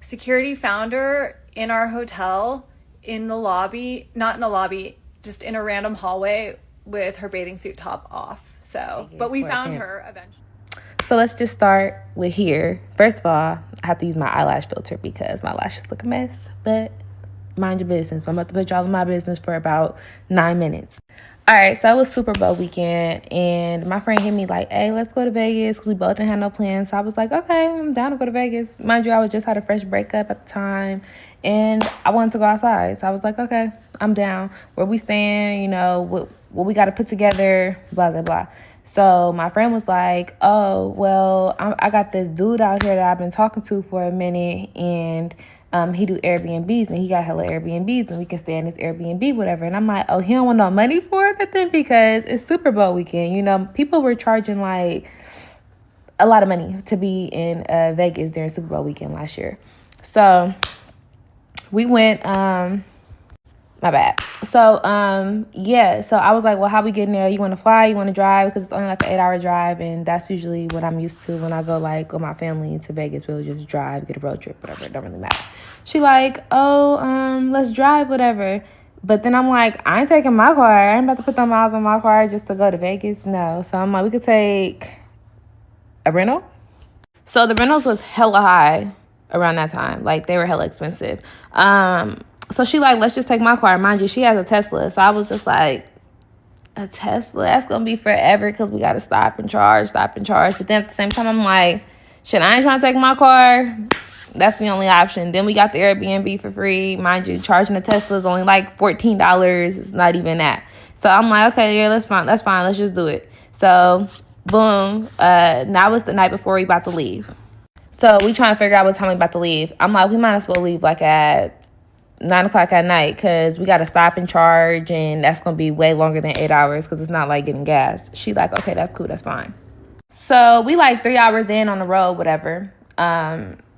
security found her in our hotel in the lobby, not in the lobby, just in a random hallway with her bathing suit top off. So, but we found her eventually. So let's just start with here. First of all, I have to use my eyelash filter because my lashes look a mess. But mind your business. I'm about to put y'all in my business for about 9 minutes. All right, so it was Super Bowl weekend, and my friend hit me like, hey, let's go to Vegas. We both didn't have no plans. So I was like, okay, I'm down to go to Vegas. Mind you, I was just had a fresh breakup at the time, and I wanted to go outside. So I was like, okay, I'm down. Where we staying, you know, what we got to put together, blah, blah, blah. So my friend was like, oh, well, I got this dude out here that I've been talking to for a minute, and he do Airbnbs, and he got hella Airbnbs, and we can stay in his Airbnb, whatever. And I'm like, oh, he don't want no money for it, nothing, because it's Super Bowl weekend. You know, people were charging like a lot of money to be in Vegas during Super Bowl weekend last year. So we went, my bad. So, yeah. So I was like, well, how we getting there? You want to fly? You want to drive? Because it's only like an 8-hour drive. And that's usually what I'm used to when I go like with my family to Vegas. We'll just drive, get a road trip, whatever. It don't really matter. She like, oh, let's drive, whatever. But then I'm like, I ain't taking my car. I ain't about to put them miles on my car just to go to Vegas. No. So I'm like, we could take a rental. So the rentals was hella high around that time. Like, they were hella expensive. So she like, let's just take my car. Mind you, she has a Tesla. So I was just like, a Tesla? That's going to be forever because we got to stop and charge. But then at the same time, I'm like, shit, I ain't trying to take my car. That's the only option. Then we got the Airbnb for free. Mind you, charging a Tesla is only like $14. It's not even that. So I'm like, okay, yeah, that's fine. Let's just do it. So, boom. Now it's the night before we about to leave. So we trying to figure out what time we about to leave. I'm like, we might as well leave like at 9 o'clock at night because we got to stop and charge, and that's going to be way longer than 8 hours because it's not like getting gas. She like, okay, that's cool, that's fine. So we like 3 hours in on the road, whatever.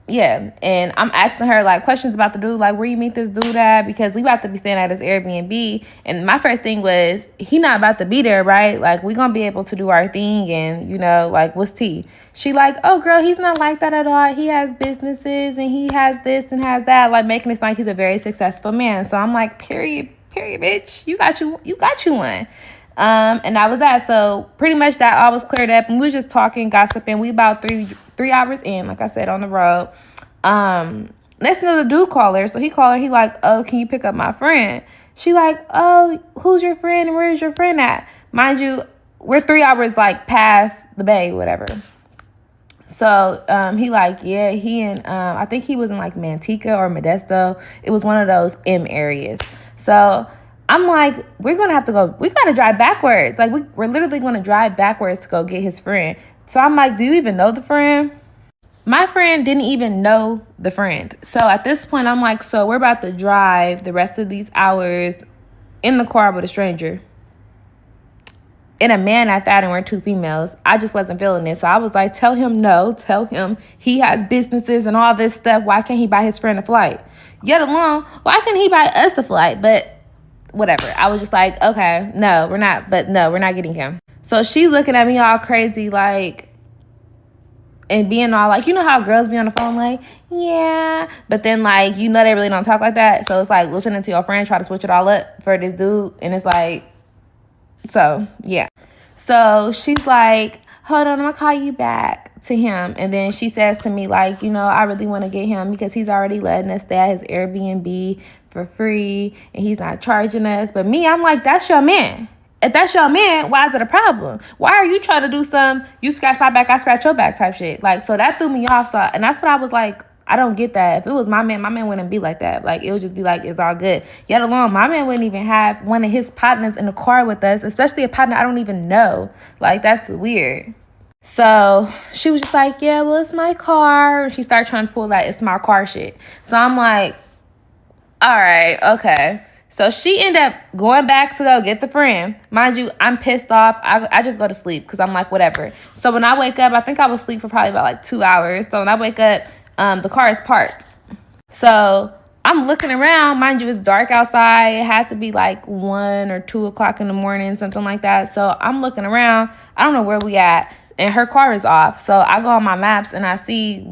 Yeah, and I'm asking her like questions about the dude, like where you meet this dude at, because we about to be staying at his Airbnb. And my first thing was, he not about to be there, right? Like, we gonna be able to do our thing, and you know, like, what's tea? She like, oh girl, he's not like that at all. He has businesses and he has this and has that, like making it like he's a very successful man. So I'm like, period, bitch, you got you one. And that was that. So pretty much that all was cleared up, and we was just talking, gossiping. We about three hours in, like I said, on the road. Next to the dude call her. So he called her. He like, oh, can you pick up my friend? She like, oh, who's your friend and where is your friend at? Mind you, we're 3 hours like past the bay, whatever. So he like, yeah, he and I think he was in like Manteca or Modesto. It was one of those M areas. So I'm like, we got to drive backwards. Like, we're literally going to drive backwards to go get his friend. So I'm like, do you even know the friend? My friend didn't even know the friend. So at this point, I'm like, so we're about to drive the rest of these hours in the car with a stranger. And a man at that, and we're 2 females. I just wasn't feeling it. So I was like, tell him no. Tell him he has businesses and all this stuff. Why can't he buy his friend a flight? Yet alone, why can't he buy us a flight? But whatever. I was just like, okay, we're not getting him. So she's looking at me all crazy, like, and being all like, you know how girls be on the phone like, yeah, but then like, you know, they really don't talk like that. So it's like listening to your friend try to switch it all up for this dude, and it's like, so yeah. So she's like, hold on, I'm gonna call you back to him. And then she says to me like, you know, I really want to get him because he's already letting us stay at his Airbnb for free and he's not charging us. But me, I'm like, that's your man. If that's your man, why is it a problem? Why are you trying to do some, you scratch my back, I scratch your back type shit? Like, so that threw me off. So, and that's what I was like, I don't get that. If it was my man wouldn't be like that. Like, it would just be like, it's all good. Yet alone, my man wouldn't even have one of his partners in the car with us, especially a partner I don't even know. Like, that's weird. So she was just like, yeah, well, it's my car. And she started trying to pull that it's my car shit. So I'm like, all right, okay. So she ended up going back to go get the friend. Mind you, I'm pissed off. I just go to sleep because I'm like, whatever. So when I wake up, I think I was asleep for probably about like 2 hours. So when I wake up, the car is parked. So I'm looking around. Mind you, it's dark outside. It had to be like 1 or 2 o'clock in the morning, something like that. So I'm looking around. I don't know where we at. And her car is off. So I go on my maps and I see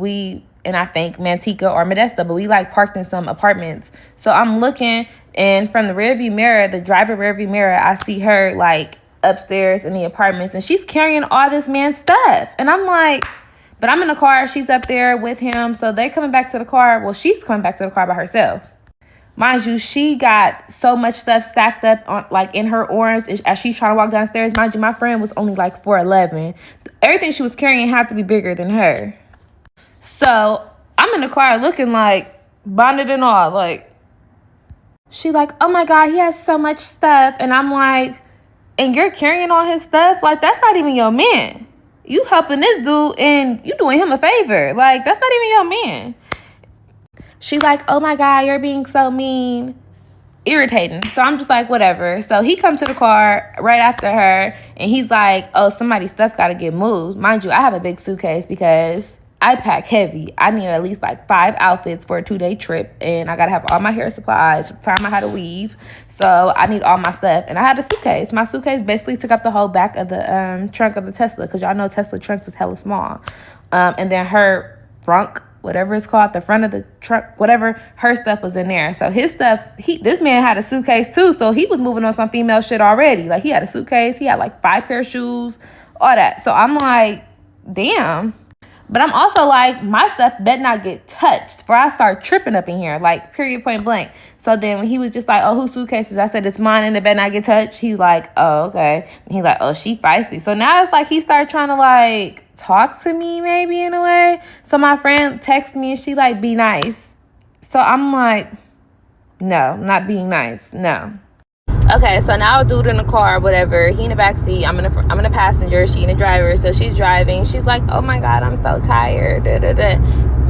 I think Manteca or Modesto, but we like parked in some apartments. So I'm looking, and from the rearview mirror, the driver rearview mirror, I see her like upstairs in the apartments, and she's carrying all this man's stuff. And I'm like, but I'm in the car, she's up there with him. So they coming back to the car. Well, she's coming back to the car by herself. Mind you, she got so much stuff stacked up on like in her arms as she's trying to walk downstairs. Mind you, my friend was only like 4'11". Everything she was carrying had to be bigger than her. So I'm in the car looking like bonded and all. Like, she like, oh my God, he has so much stuff. And I'm like, and you're carrying all his stuff? Like, that's not even your man. You helping this dude and you doing him a favor. Like, that's not even your man. She like, oh my God, you're being so mean. Irritating. So I'm just like, whatever. So he comes to the car right after her, and he's like, oh, somebody's stuff got to get moved. Mind you, I have a big suitcase because I pack heavy. I need at least like 5 outfits for a 2-day trip, and I got to have all my hair supplies, time I had to weave. So I need all my stuff, and I had a suitcase. My suitcase basically took up the whole back of the trunk of the Tesla, because y'all know Tesla trunks is hella small. And then her frunk, whatever it's called, the front of the truck, whatever, her stuff was in there. So his stuff, this man had a suitcase too, so he was moving on some female shit already. Like, he had a suitcase, he had like 5 pair of shoes, all that. So I'm like, damn. But I'm also like, my stuff better not get touched before I start tripping up in here, like, period, point blank. So then when he was just like, oh, whose suitcases? I said, it's mine and it better not get touched. He was like, oh, okay. And he's like, oh, she feisty. So now it's like he started trying to like talk to me maybe in a way. So my friend texted me and she like, be nice. So I'm like, no, not being nice. No. Okay, so now a dude in the car, whatever. He in the back seat. I'm in the passenger. She in the driver. So she's driving. She's like, oh my God, I'm so tired. Da, da, da.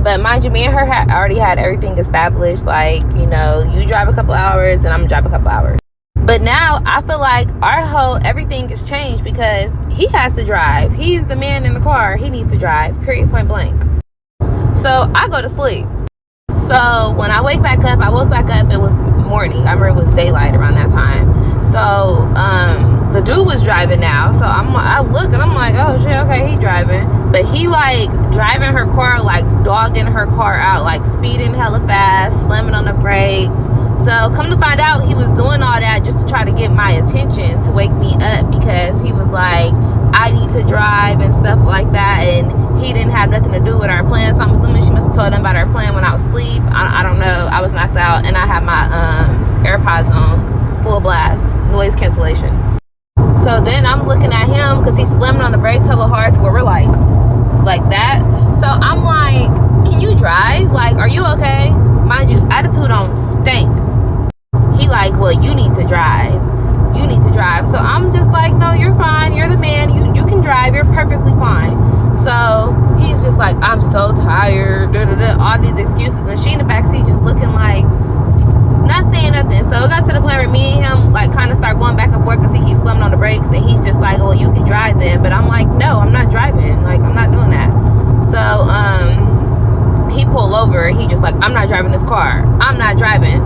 But mind you, me and her already had everything established. Like, you know, you drive a couple hours and I'm gonna drive a couple hours. But now I feel like everything has changed because he has to drive. He's the man in the car. He needs to drive, period, point blank. So I go to sleep. So when I woke back up, it was morning. I remember it was daylight around that time. So the dude was driving now. So I look and I'm like, oh shit, okay, he driving. But he like driving her car, like dogging her car out, like speeding hella fast, slamming on the brakes. So come to find out, he was doing all that just to try to get my attention, to wake me up, because he was like, I need to drive and stuff like that, and he didn't have nothing to do with our plan. So I'm assuming she must have told him about our plan when I was asleep. I don't know. I was knocked out and I had my AirPods on full blast, noise cancellation. So then I'm looking at him because he's slamming on the brakes hella hard to where we're like that. So I'm like, can you drive? Like, are you okay? Mind you, attitude on stank. He like, well, you need to drive. You need to drive. So I'm just like, no, you're fine. You're the man. You can drive. You're perfectly fine. So he's just like, I'm so tired. All these excuses. And she in the backseat just looking like, not saying nothing. So it got to the point where me and him like kind of start going back and forth because he keeps slamming on the brakes. And he's just like, well, you can drive then. But I'm like, no, I'm not driving. Like, I'm not doing that. So he pulled over. He just like, I'm not driving this car. I'm not driving.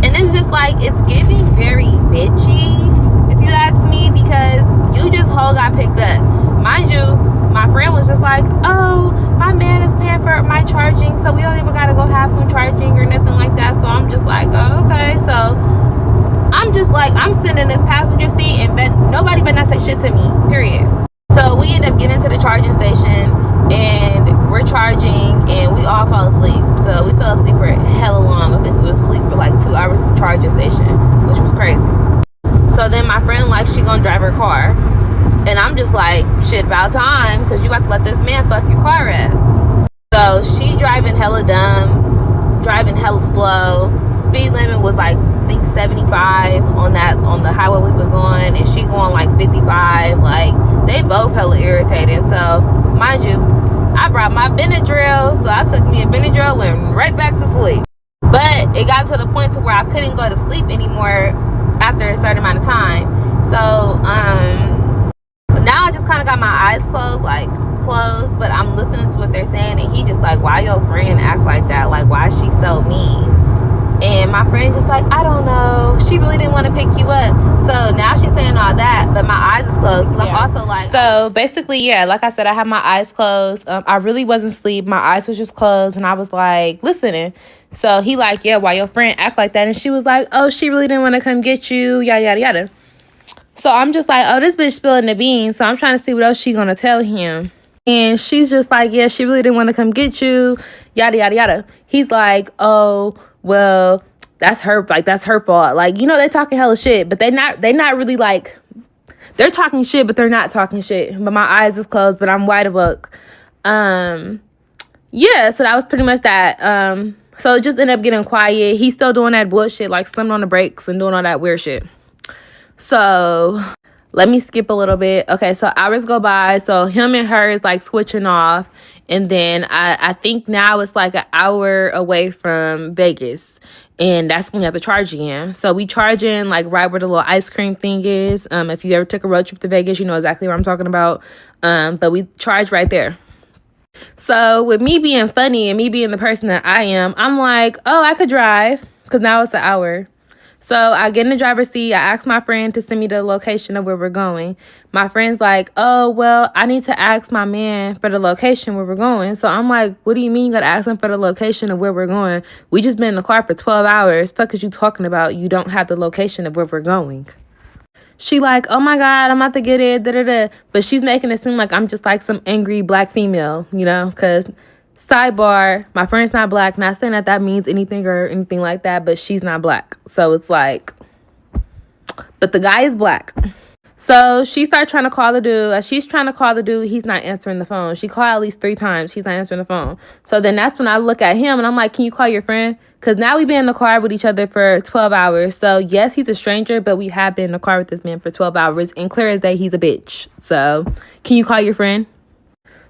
And it's just like, it's giving very bitchy, if you ask me, because you just whole got picked up. Mind you, my friend was just like, oh, my man is paying for my charging, so we don't even gotta go have him charging or nothing like that. So I'm just like, oh, okay. So I'm just like, I'm sitting in this passenger seat and nobody better not say shit to me, period. So we end up getting to the charging station and we're charging and we all fall asleep. So we fell asleep for hella long. I think we was asleep for like 2 hours at the charging station, which was crazy. So then my friend like, she gonna drive her car. And I'm just like, shit, about time, because you have to let this man fuck your car up. So she driving hella dumb, driving hella slow. Speed limit was like, I think 75 on the highway we was on, and she going like 55. Like, they both hella irritated. So mind you, I brought my Benadryl, so I took me a Benadryl, went right back to sleep. But it got to the point to where I couldn't go to sleep anymore after a certain amount of time. So now I just kind of got my eyes closed, but I'm listening to what they're saying, and he just like, why your friend act like that? Like, why is she so mean? And my friend just like, I don't know, she really didn't want to pick you up. So now she's saying all that, but my eyes is closed because I'm also like, so basically, yeah, like I said, I had my eyes closed. I really wasn't asleep. My eyes was just closed, and I was like listening. So he like, yeah, why your friend act like that? And she was like, oh, she really didn't want to come get you, yada yada yada. So I'm just like, oh, this bitch spilling the beans. So I'm trying to see what else she gonna tell him. And she's just like, yeah, she really didn't want to come get you, yada yada yada. He's like, oh, well, that's her fault. Like, you know, they talking hella shit, but they not really like, they're talking shit, but they're not talking shit. But my eyes is closed, but I'm wide awake. Yeah, so that was pretty much that. So it just ended up getting quiet. He's still doing that bullshit, like slamming on the brakes and doing all that weird shit. So let me skip a little bit. Okay, so hours go by. So him and her is like switching off. And then I think now it's like an hour away from Vegas. And that's when we have to charge again. So we charge in like right where the little ice cream thing is. If you ever took a road trip to Vegas, you know exactly what I'm talking about. But we charge right there. So with me being funny and me being the person that I am, I'm like, oh, I could drive, because now it's an hour. So I get in the driver's seat. I ask my friend to send me the location of where we're going. My friend's like, oh, well, I need to ask my man for the location where we're going. So I'm like, what do you mean you got to ask him for the location of where we're going? We just been in the car for 12 hours. Fuck is you talking about? You don't have the location of where we're going. She like, oh my God, I'm about to get it, da-da-da. But she's making it seem like I'm just like some angry black female, you know, because sidebar, my friend's not black. Not saying that means anything or anything like that, but she's not black. So it's like, but the guy is black. So she started trying to call the dude. As she's trying to call the dude, he's not answering the phone. She called at least 3 times. He's not answering the phone. So then that's when I look at him and I'm like, can you call your friend? Because now we've been in the car with each other for 12 hours. So yes, he's a stranger, but we have been in the car with this man for 12 hours. And clear as day, he's a bitch. So can you call your friend?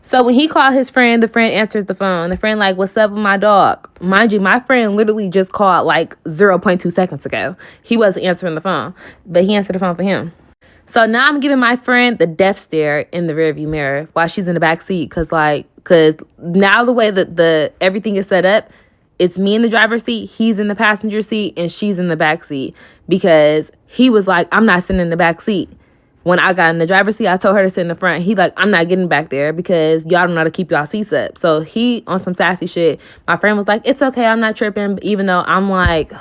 So when he called his friend, the friend answers the phone. The friend like, what's up with my dog? Mind you, my friend literally just called like 0.2 seconds ago. He wasn't answering the phone, but he answered the phone for him. So now I'm giving my friend the death stare in the rearview mirror while she's in the back seat. Cause now the way that the everything is set up, it's me in the driver's seat, he's in the passenger seat, and she's in the back seat. Because he was like, I'm not sitting in the back seat. When I got in the driver's seat, I told her to sit in the front. He like, I'm not getting back there because y'all don't know how to keep y'all seats up. So he on some sassy shit. My friend was like, it's okay, I'm not tripping. Even though I'm like,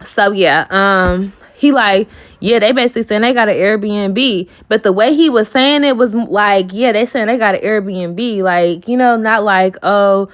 so yeah, he like, yeah, they basically saying they got an Airbnb. But the way he was saying it was like, yeah, they saying they got an Airbnb. Like, you know, not like, oh,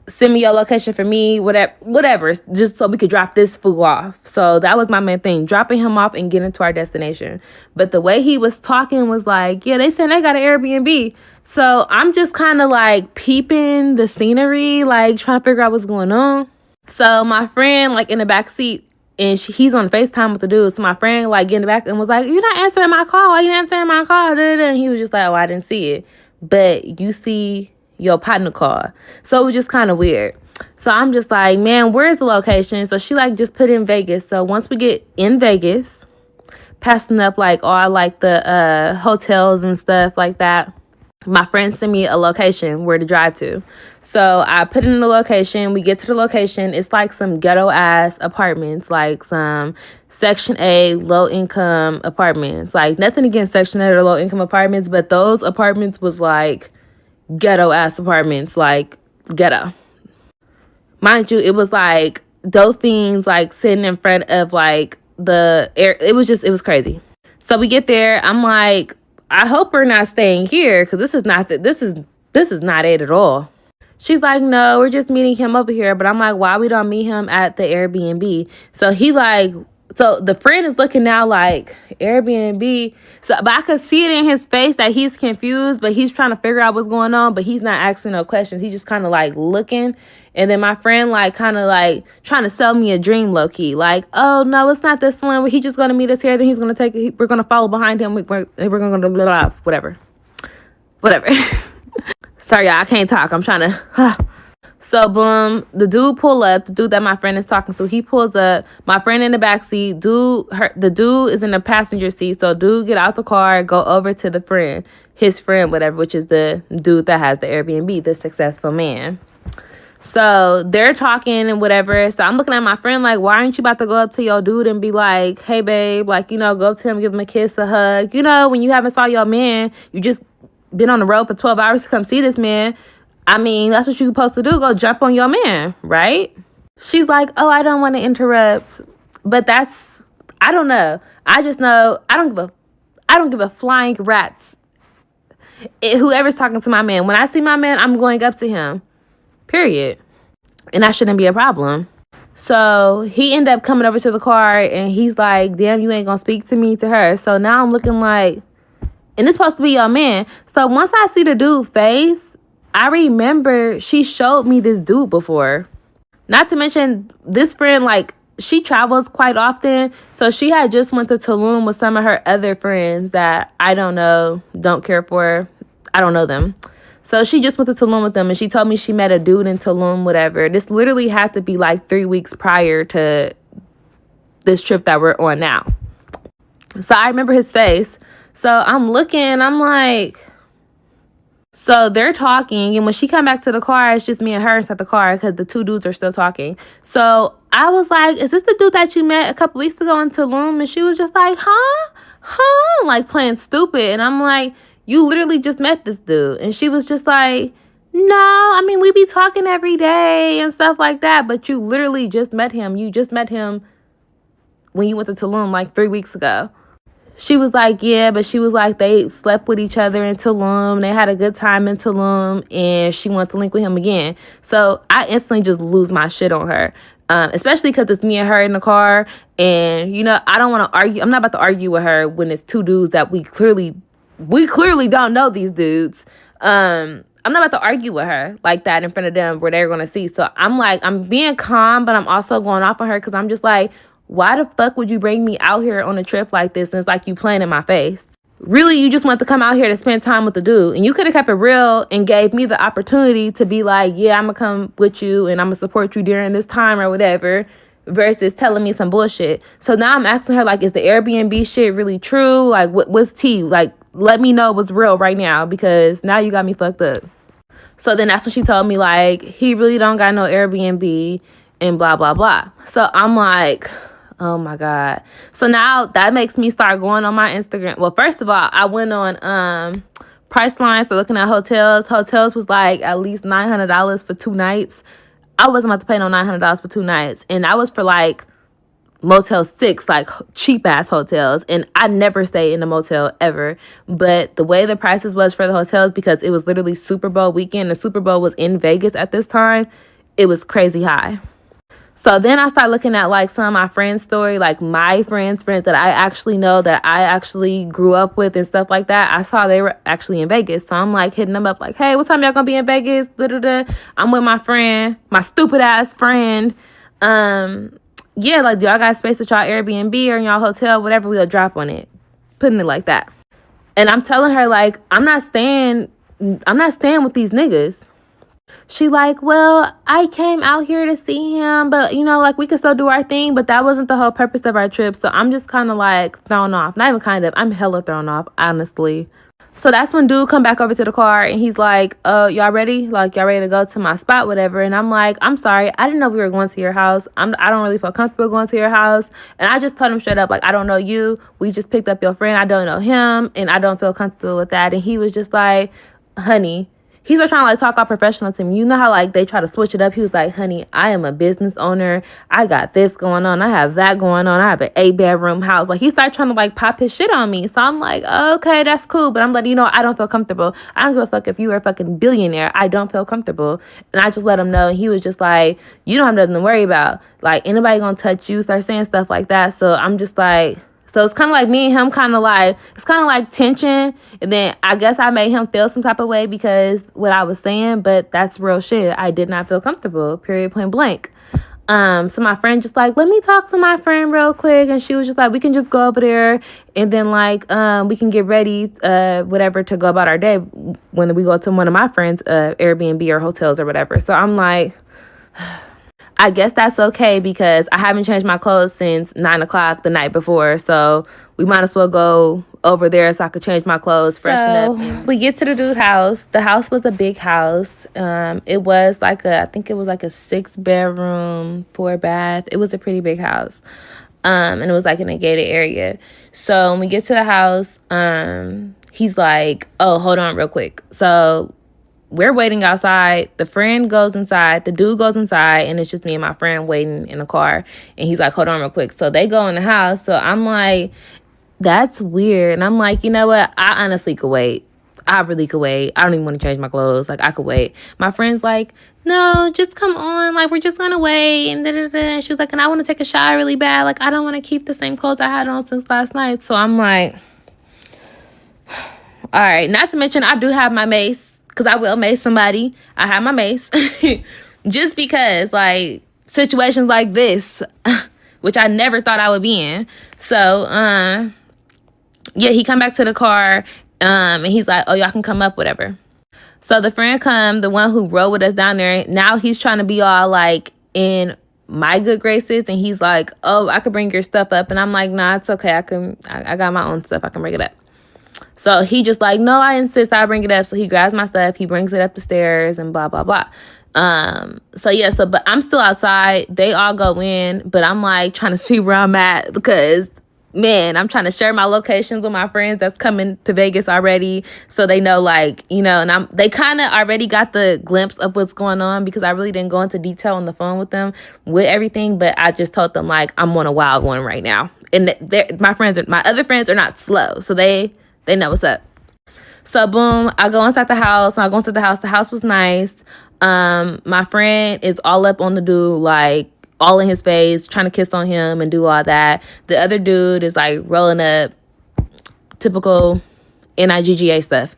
send me your location for me, whatever, just so we could drop this fool off. So that was my main thing, dropping him off and getting to our destination. But the way he was talking was like, yeah, they saying they got an Airbnb. So I'm just kind of like peeping the scenery, like trying to figure out what's going on. So my friend like in the back seat, and he's on FaceTime with the dude. So my friend like get in the back and was like, you're not answering my call. Why you not answering my call? And he was just like, oh, I didn't see it. But you see your partner call. So it was just kind of weird. So I'm just like, man, where's the location? So she like just put in Vegas. So once we get in Vegas, passing up like all like the hotels and stuff like that, my friend sent me a location where to drive to. So I put in the location. We get to the location. It's like some ghetto ass apartments, like some Section A low income apartments. Like nothing against Section A or low income apartments, but those apartments was like ghetto ass apartments, like ghetto. Mind you, it was like dope fiends like sitting in front of like the air. It was crazy. So we get there. I'm like, I hope we're not staying here because this is not it at all. She's like, no, we're just meeting him over here. But I'm like, why we don't meet him at the Airbnb? So he like, so the friend is looking now like Airbnb. So, but I could see it in his face that he's confused, but he's trying to figure out what's going on. But he's not asking no questions. He's just kind of like looking. And then my friend like kind of like trying to sell me a dream low key. Like, oh, no, it's not this one. He's just going to meet us here. Then he's going to we're going to follow behind him. We're going to blah, blah, blah, whatever. Sorry, y'all, I can't talk. I'm trying to. So, boom, the dude pull up. The dude that my friend is talking to, he pulls up. My friend in the back seat. The dude is in the passenger seat. So, dude get out the car, go over to the friend, his friend, whatever, which is the dude that has the Airbnb, the successful man. So, they're talking and whatever. So, I'm looking at my friend like, why aren't you about to go up to your dude and be like, hey, babe, like, you know, go up to him, give him a kiss, a hug. You know, when you haven't saw your man, you just been on the road for 12 hours to come see this man. I mean, that's what you're supposed to do. Go jump on your man, right? She's like, oh, I don't want to interrupt. But I don't know. I just know I don't give a flying rat's. Whoever's talking to my man. When I see my man, I'm going up to him. Period. And that shouldn't be a problem. So he ended up coming over to the car and he's like, damn, you ain't gonna speak to her. So now I'm looking like, and it's supposed to be your man. So once I see the dude's face, I remember she showed me this dude before. Not to mention this friend, like, she travels quite often. So she had just went to Tulum with some of her other friends that I don't know, don't care for. I don't know them. So she just went to Tulum with them and she told me she met a dude in Tulum, whatever. This literally had to be like 3 weeks prior to this trip that we're on now. So I remember his face. So I'm looking, I'm like, so they're talking, and when she come back to the car, it's just me and her inside the car because the two dudes are still talking. So I was like, is this the dude that you met a couple weeks ago in Tulum? And she was just like, huh? Like playing stupid. And I'm like, you literally just met this dude. And she was just like, no, I mean, we be talking every day and stuff like that. But you literally just met him. You just met him when you went to Tulum like 3 weeks ago. She was like, yeah, but she was like, they slept with each other in Tulum. They had a good time in Tulum, and she wanted to link with him again. So I instantly just lose my shit on her, especially because it's me and her in the car. And, you know, I don't want to argue. I'm not about to argue with her when it's two dudes that we clearly don't know these dudes. I'm not about to argue with her like that in front of them where they're going to see. So I'm like, I'm being calm, but I'm also going off on her because I'm just like, why the fuck would you bring me out here on a trip like this? And it's like you playing in my face. really you just want to come out here to spend time with the dude. And you could have kept it real and gave me the opportunity to be like, yeah, I'm going to come with you and I'm going to support you during this time or whatever, versus telling me some bullshit. So now I'm asking her, like, is the Airbnb shit really true? Like, what's tea? Like, let me know what's real right now, because now you got me fucked up. So then that's when she told me, like, he really don't got no Airbnb and blah, blah, blah. So I'm like, oh my God. So now that makes me start going on my Instagram. Well, first of all, I went on Priceline, so looking at hotels. Hotels was like at least $900 for 2 nights. I wasn't about to pay no $900 for 2 nights. And that was for like Motel 6, like cheap ass hotels. And I never stayed in a motel ever. But the way the prices was for the hotels, because it was literally Super Bowl weekend, the Super Bowl was in Vegas at this time, it was crazy high. So then I started looking at like some of my friends' story, like my friends that I actually know, that I actually grew up with and stuff like that. I saw they were actually in Vegas. So I'm like hitting them up like, hey, what time y'all gonna be in Vegas? Da-da-da. I'm with my friend, my stupid ass friend. Yeah, like, do y'all got space at y'all Airbnb or in y'all hotel? Whatever, we'll drop on it. Putting it like that. And I'm telling her, like, I'm not staying with these niggas. She like, well, I came out here to see him, but, you know, like, we could still do our thing, but that wasn't the whole purpose of our trip. So I'm just kind of, like, thrown off. Not even kind of. I'm hella thrown off, honestly. So that's when dude come back over to the car, and he's like, oh, y'all ready? Like, y'all ready to go to my spot, whatever? And I'm like, I'm sorry. I didn't know we were going to your house. I don't really feel comfortable going to your house. And I just told him straight up, like, I don't know you. We just picked up your friend. I don't know him, and I don't feel comfortable with that. And he was just like, honey, he's trying to like talk all professional to me. You know how like they try to switch it up? He was like, honey, I am a business owner. I got this going on. I have that going on. I have an 8-bedroom house. Like, he started trying to like pop his shit on me. So I'm like, okay, that's cool. But I'm like, you know, I don't feel comfortable. I don't give a fuck if you were a fucking billionaire. I don't feel comfortable. And I just let him know. And he was just like, you don't have nothing to worry about. Like, anybody gonna touch you? Start saying stuff like that. So I'm just like, so it's kind of like me and him kind of like, it's kind of like tension. And then I guess I made him feel some type of way because what I was saying, but that's real shit. I did not feel comfortable, period, point blank. So my friend just like, let me talk to my friend real quick. And she was just like, we can just go over there and then like, we can get ready, whatever, to go about our day when we go to one of my friends' Airbnb or hotels or whatever. So I'm like, I guess that's okay because I haven't changed my clothes since 9 o'clock the night before. So we might as well go over there so I could change my clothes, freshen up. We get to the dude's house. The house was a big house. It was like I think it was like a 6-bedroom, 4-bath. It was a pretty big house. And it was like in a gated area. So when we get to the house, he's like, oh, hold on real quick. So we're waiting outside. The friend goes inside. The dude goes inside. And it's just me and my friend waiting in the car. And he's like, hold on real quick. So they go in the house. So I'm like, that's weird. And I'm like, you know what? I honestly could wait. I really could wait. I don't even want to change my clothes. Like, I could wait. My friend's like, no, just come on. Like, we're just going to wait. And da-da-da. She was like, and I want to take a shower really bad. Like, I don't want to keep the same clothes I had on since last night. So I'm like, all right. Not to mention, I do have my mace. Because I will mace somebody. I have my mace. Just because, like, situations like this, which I never thought I would be in. So, yeah, he come back to the car, and he's like, oh, y'all can come up, whatever. So the friend come, the one who rode with us down there, now he's trying to be all, like, in my good graces, and he's like, oh, I could bring your stuff up. And I'm like, nah, it's okay. I got my own stuff. I can bring it up. So he just like, no, I insist I bring it up. So he grabs my stuff. He brings it up the stairs and blah, blah, blah. So yeah, but I'm still outside. They all go in, but I'm like trying to see where I'm at because, man, I'm trying to share my locations with my friends that's coming to Vegas already. So they know, like, you know, and they kind of already got the glimpse of what's going on because I really didn't go into detail on the phone with them with everything. But I just told them, like, I'm on a wild one right now. And my other friends are not slow. So they know what's up. So boom, I go inside the house. When I go inside the house, the house was nice. My friend is all up on the dude, like all in his face, trying to kiss on him and do all that. The other dude is like rolling up, typical NIGGA stuff.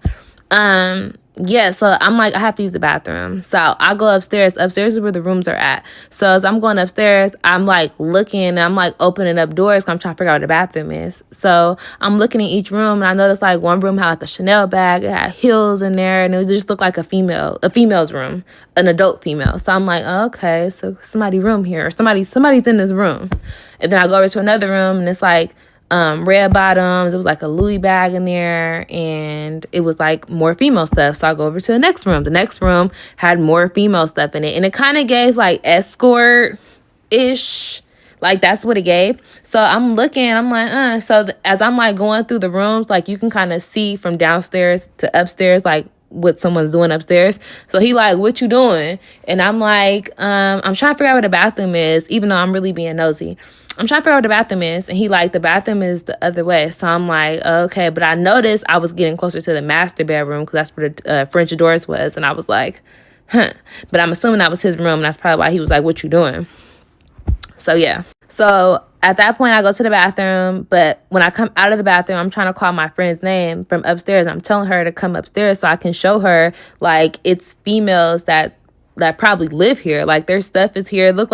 yeah, so I'm like, I have to use the bathroom. So I go upstairs. Upstairs is where the rooms are at. So as I'm going upstairs, I'm like looking and I'm like opening up doors 'cause I'm trying to figure out where the bathroom is. So I'm looking in each room and I noticed like one room had like a Chanel bag. It had heels in there and it just looked like a female's room, an adult female. So I'm like, oh, okay, so somebody's room here or somebody's in this room. And then I go over to another room and it's like, red bottoms. It was like a Louis bag in there and it was like more female stuff. So I go over to the next room. The next room had more female stuff in it and it kind of gave like escort ish, like that's what it gave. So I'm looking, I'm like as I'm like going through the rooms, like you can kind of see from downstairs to upstairs like what someone's doing upstairs. So he like, what you doing? And I'm like, I'm trying to figure out where the bathroom is, even though I'm really being nosy. I'm trying to figure out what the bathroom is. And he like, the bathroom is the other way. So I'm like, okay. But I noticed I was getting closer to the master bedroom because that's where the French doors was. And I was like, huh. But I'm assuming that was his room. And that's probably why he was like, what you doing? So yeah. So at that point, I go to the bathroom. But when I come out of the bathroom, I'm trying to call my friend's name from upstairs. I'm telling her to come upstairs so I can show her like it's females that probably live here. Like their stuff is here. It looked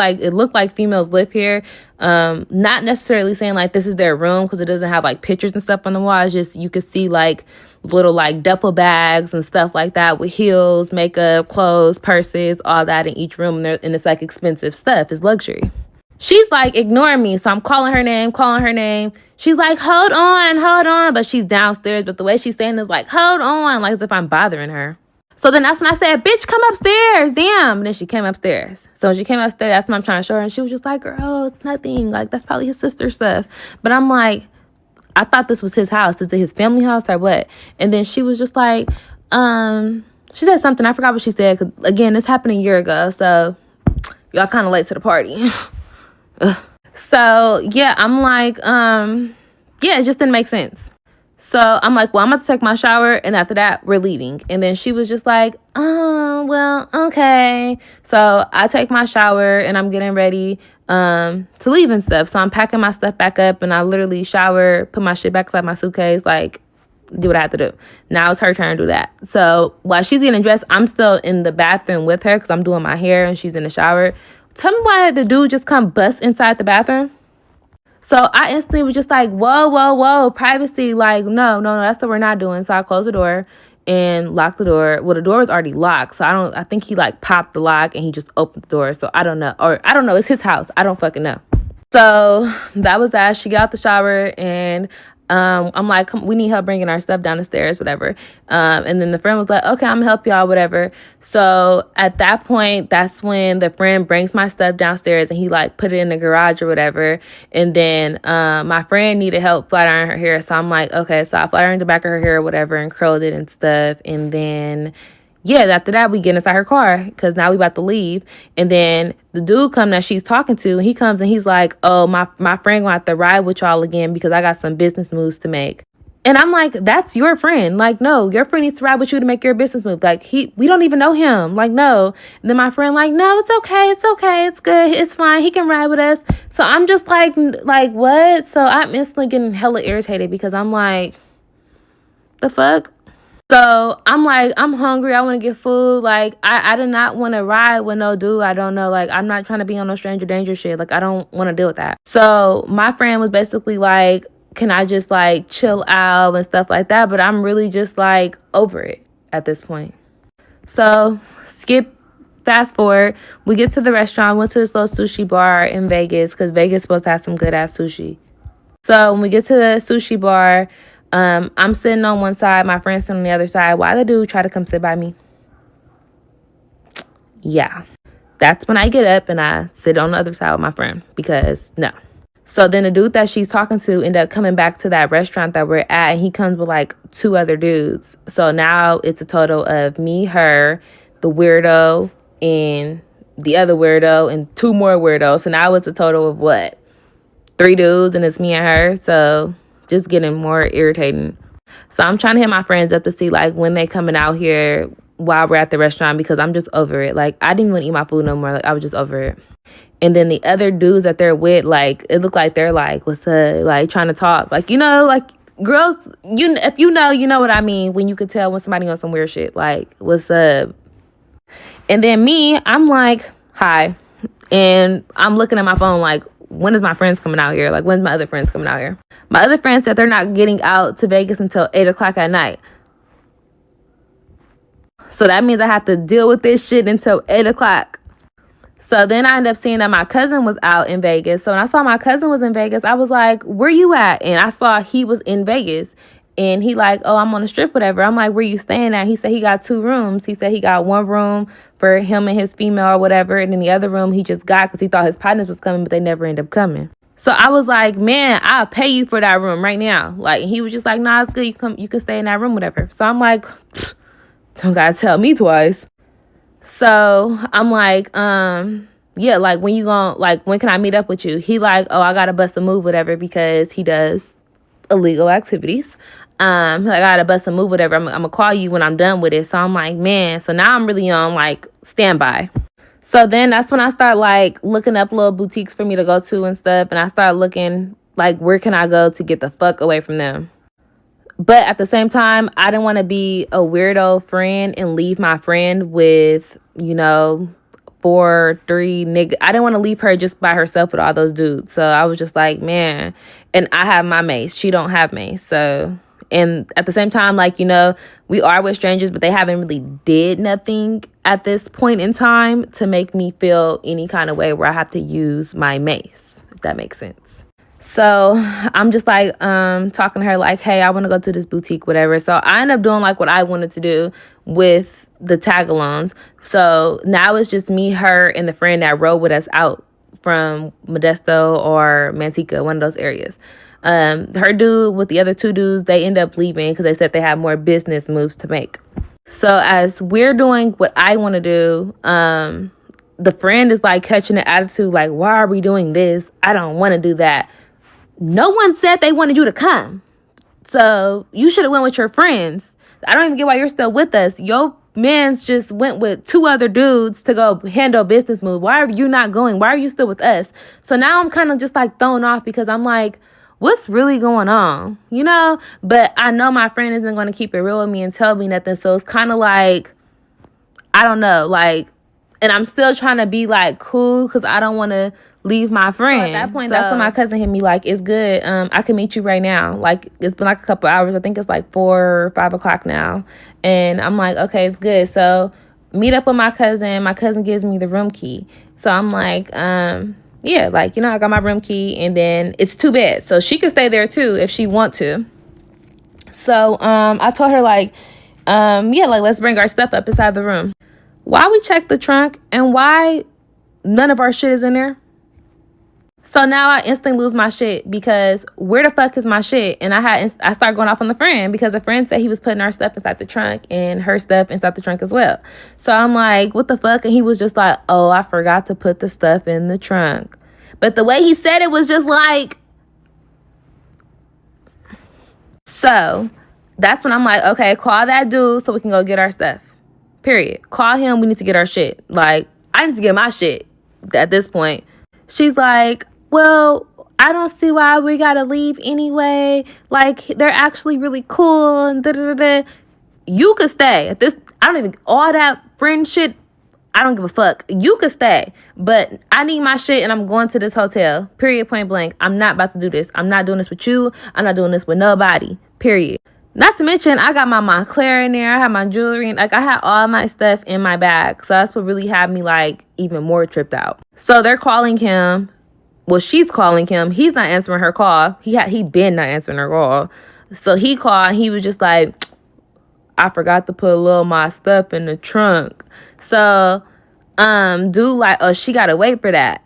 like females live here. Not necessarily saying like this is their room because it doesn't have like pictures and stuff on the wall. It's just you could see like little like duffel bags and stuff like that with heels, makeup, clothes, purses, all that in each room. And it's like expensive stuff. It's luxury. She's like ignoring me. So I'm calling her name. She's like, hold on. But she's downstairs. But the way she's saying is like, hold on. Like as if I'm bothering her. So then that's when I said, bitch, come upstairs. Damn. And then she came upstairs. So when she came upstairs, that's when I'm trying to show her. And she was just like, girl, it's nothing. Like, that's probably his sister's stuff. But I'm like, I thought this was his house. Is it his family house or what? And then she was just like, she said something. I forgot what she said. 'Cause again, this happened a year ago. So y'all kind of late to the party. So yeah, I'm like, yeah, it just didn't make sense. So I'm like, well, I'm about to take my shower. And after that, we're leaving. And then she was just like, oh, well, okay. So I take my shower and I'm getting ready to leave and stuff. So I'm packing my stuff back up and I literally shower, put my shit back inside my suitcase, like do what I have to do. Now it's her turn to do that. So while she's getting dressed, I'm still in the bathroom with her because I'm doing my hair and she's in the shower. Tell me why the dude just come bust inside the bathroom. So I instantly was just like, whoa, privacy. Like, no, that's what we're not doing. So I closed the door and locked the door. Well, the door was already locked. So I think he like popped the lock and he just opened the door. So I don't know. Or I don't know. It's his house. I don't fucking know. So that was that. She got out the shower and I'm like, we need help bringing our stuff down the stairs, whatever. And then the friend was like, okay, I'm gonna help y'all, whatever. So at that point, that's when the friend brings my stuff downstairs and he like put it in the garage or whatever. And then my friend needed help flat ironing her hair. So I'm like, okay, so I flat ironed the back of her hair or whatever and curled it and stuff. And then yeah, after that, we get inside her car because now we about to leave. And then the dude come that she's talking to, and he comes and he's like, oh, my friend gonna have to ride with y'all again because I got some business moves to make. And I'm like, that's your friend. Like, no, your friend needs to ride with you to make your business move. Like, we don't even know him. Like, no. And then my friend like, no, it's okay. It's good. It's fine. He can ride with us. So I'm just like what? So I'm instantly getting hella irritated because I'm like, the fuck? So I'm like, I'm hungry. I want to get food. Like, I do not want to ride with no dude I don't know. Like, I'm not trying to be on no stranger danger shit. Like, I don't want to deal with that. So my friend was basically like, can I just like chill out and stuff like that? But I'm really just like over it at this point. So fast forward. We get to the restaurant. Went to this little sushi bar in Vegas because Vegas is supposed to have some good ass sushi. So when we get to the sushi bar, I'm sitting on one side, my friend's sitting on the other side. Why the dude try to come sit by me? Yeah. That's when I get up and I sit on the other side with my friend because no. So then the dude that she's talking to ended up coming back to that restaurant that we're at and he comes with like 2 other dudes. So now it's a total of me, her, the weirdo, and the other weirdo and 2 more weirdos. So now it's a total of what? 3 dudes and it's me and her. So just getting more irritating. So I'm trying to hit my friends up to see like when they coming out here while we're at the restaurant because I'm just over it. Like I didn't even eat my food no more. Like I was just over it. And then the other dudes that they're with, like, it looked like they're like, what's up? Like, trying to talk. Like, you know, like, girls, if you know what I mean when you could tell when somebody on some weird shit. Like, what's up? And then me, I'm like, hi. And I'm looking at my phone like, when is my friends coming out here? Like, when's my other friends coming out here? My other friends said they're not getting out to Vegas until 8 o'clock at night. So that means I have to deal with this shit until 8 o'clock. So then I ended up seeing that my cousin was out in Vegas. So when I saw my cousin was in Vegas, I was like, where you at? And I saw he was in Vegas. And he like, oh, I'm on the strip, whatever. I'm like, where you staying at? He said he got 2 rooms. He said he got 1 room for him and his female or whatever. And then the other room he just got because he thought his partners was coming, but they never ended up coming. So I was like, man, I'll pay you for that room right now. Like, he was just like, nah, it's good. You can stay in that room, whatever. So I'm like, don't gotta tell me twice. So I'm like, yeah, like, when you gon' like, when can I meet up with you? He like, oh, I gotta bust a move, whatever, because he does illegal activities. I gotta bust a move, whatever. I'm gonna call you when I'm done with it. So I'm like, man. So now I'm really on like standby. So then that's when I start like looking up little boutiques for me to go to and stuff. And I start looking like, where can I go to get the fuck away from them? But at the same time, I didn't want to be a weirdo friend and leave my friend with, 4, 3 niggas. I didn't want to leave her just by herself with all those dudes. So I was just like, man. And I have my mace. She don't have mace. So, and at the same time, like, we are with strangers, but they haven't really did nothing at this point in time to make me feel any kind of way where I have to use my mace, if that makes sense. So I'm just like talking to her like, hey, I want to go to this boutique, whatever. So I end up doing like what I wanted to do with the tag-alongs. So now it's just me, her, and the friend that rode with us out from Modesto or Manteca, one of those areas. Her dude with the other 2 dudes, they end up leaving because they said they had more business moves to make. So as we're doing what I want to do, the friend is like catching the attitude like, why are we doing this? I don't want to do that. No one said they wanted you to come. So you should have went with your friends. I don't even get why you're still with us. Your mans just went with 2 other dudes to go handle business move. Why are you not going? Why are you still with us? So now I'm kind of just like thrown off because I'm like, what's really going on? But I know my friend isn't going to keep it real with me and tell me nothing. So it's kind of like, I don't know, like, and I'm still trying to be like cool because I don't want to leave my friend. So at that point, that's when my cousin hit me like, it's good. I can meet you right now. Like, it's been like a couple hours. I think it's like 4 or 5 o'clock now. And I'm like, okay, it's good. So meet up with my cousin. My cousin gives me the room key. So I'm like, yeah, like, I got my room key and then it's 2 beds. So she can stay there too if she want to. So I told her like, yeah, like, let's bring our stuff up inside the room. Why we check the trunk and why none of our shit is in there? So now I instantly lose my shit because where the fuck is my shit? And I start going off on the friend because the friend said he was putting our stuff inside the trunk and her stuff inside the trunk as well. So I'm like, what the fuck? And he was just like, oh, I forgot to put the stuff in the trunk. But the way he said it was just like, so that's when I'm like, okay, call that dude so we can go get our stuff. Period. Call him. We need to get our shit. Like, I need to get my shit at this point. She's like, well, I don't see why we gotta leave anyway. Like, they're actually really cool and da-da-da-da. You could stay at this. I don't even, all that friend shit, I don't give a fuck. You could stay. But I need my shit and I'm going to this hotel. Period, point blank. I'm not about to do this. I'm not doing this with you. I'm not doing this with nobody. Period. Not to mention, I got my Moncler in there. I had my jewelry. Like, I had all my stuff in my bag. So that's what really had me, like, even more tripped out. So they're calling him. Well, she's calling him. He's not answering her call. He been not answering her call. So he called. And he was just like, I forgot to put a little of my stuff in the trunk. So, dude, like, oh, she got to wait for that.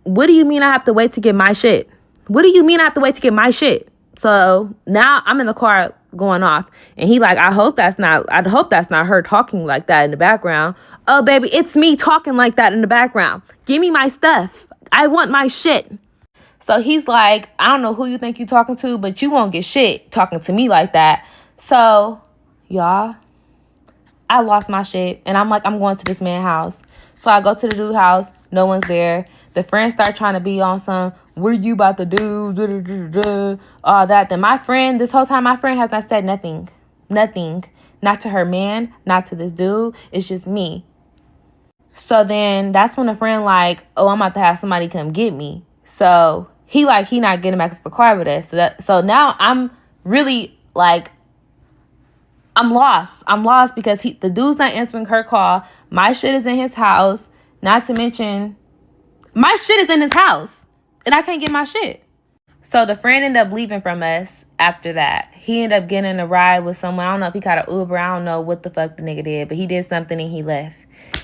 What do you mean I have to wait to get my shit? What do you mean I have to wait to get my shit? So now I'm in the car going off. And he like, I hope that's not her talking like that in the background. Oh, baby, it's me talking like that in the background. Give me my stuff. I want my shit. So he's like, I don't know who you think you're talking to, but you won't get shit talking to me like that. So, y'all, I lost my shit. And I'm like, I'm going to this man's house. So I go to the dude's house. No one's there. The friends start trying to be on some, what are you about to do? Duh, duh, duh, duh, all that. Then my friend, this whole time, my friend has not said nothing. Nothing. Not to her man, not to this dude. It's just me. So then that's when a friend like, oh, I'm about to have somebody come get me. So he not getting back to the car with us. So now I'm really like, I'm lost. I'm lost because the dude's not answering her call. My shit is in his house. Not to mention, my shit is in his house. And I can't get my shit. So the friend ended up leaving from us after that. He ended up getting a ride with someone. I don't know if he got an Uber. I don't know what the fuck the nigga did. But he did something and he left.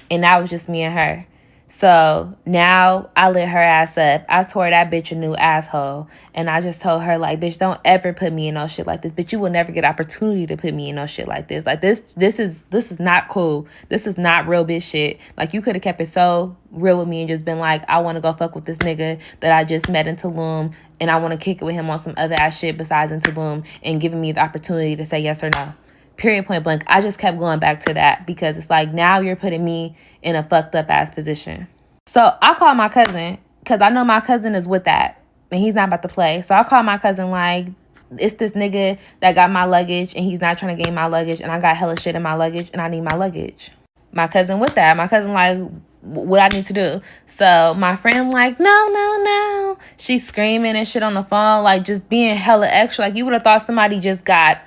And that was just me and her. So now I lit her ass up. I tore that bitch a new asshole. And I just told her, like, bitch, don't ever put me in no shit like this. Bitch, you will never get opportunity to put me in no shit like this. Like, this is not cool. This is not real bitch shit. Like, you could have kept it so real with me and just been like, I want to go fuck with this nigga that I just met in Tulum. And I want to kick it with him on some other ass shit besides in Tulum. And giving me the opportunity to say yes or no. Period, point blank. I just kept going back to that because it's like, now you're putting me in a fucked up ass position. So I called my cousin because I know my cousin is with that and he's not about to play. So I called my cousin like, it's this nigga that got my luggage and he's not trying to gain my luggage and I got hella shit in my luggage and I need my luggage. My cousin with that. My cousin like, what I need to do. So my friend like, no. She's screaming and shit on the phone, like just being hella extra. Like you would have thought somebody just got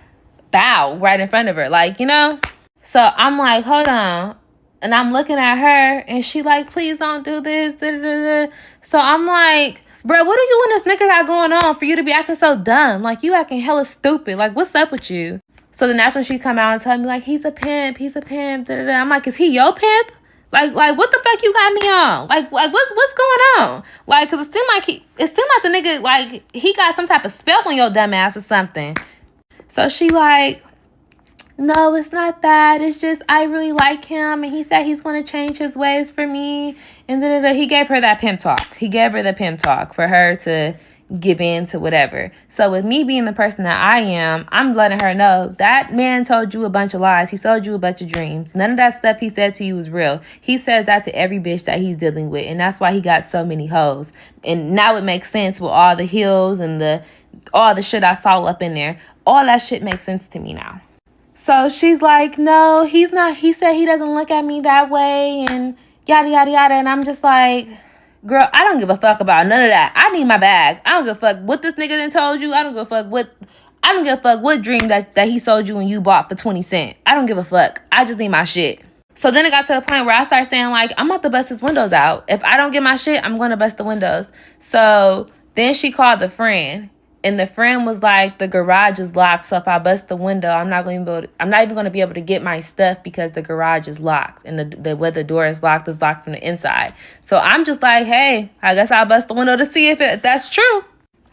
bow right in front of her, like, you know. So I'm like, hold on, and I'm looking at her and she like, please don't do this, da, da, da. So I'm like, bro, what do you and this nigga got going on for you to be acting so dumb? Like, you acting hella stupid. Like, what's up with you? So then that's when she come out and tell me like, he's a pimp, da, da, da. I'm like, is he your pimp? Like what the fuck you got me on? Like what's going on? Like, cause it seemed like the nigga, like he got some type of spell on your dumb ass or something. So she like, no, it's not that. It's just I really like him. And he said he's going to change his ways for me. And he gave her that pimp talk. He gave her the pimp talk for her to give in to whatever. So with me being the person that I am, I'm letting her know that man told you a bunch of lies. He sold you a bunch of dreams. None of that stuff he said to you was real. He says that to every bitch that he's dealing with. And that's why he got so many hoes. And now it makes sense with all the heels and all the shit I saw up in there. All that shit makes sense to me now. So she's like, no, he's not. He said he doesn't look at me that way and yada, yada, yada. And I'm just like, girl, I don't give a fuck about none of that. I need my bag. I don't give a fuck what this nigga done told you. I don't give a fuck what dream that he sold you and you bought for 20 cents. I don't give a fuck. I just need my shit. So then it got to the point where I started saying like, I'm about to bust his windows out. If I don't get my shit, I'm going to bust the windows. So then she called the friend. And the friend was like, the garage is locked. So if I bust the window, I'm not even going to be able to get my stuff because the garage is locked. And where the door is locked from the inside. So I'm just like, hey, I guess I'll bust the window to see if that's true.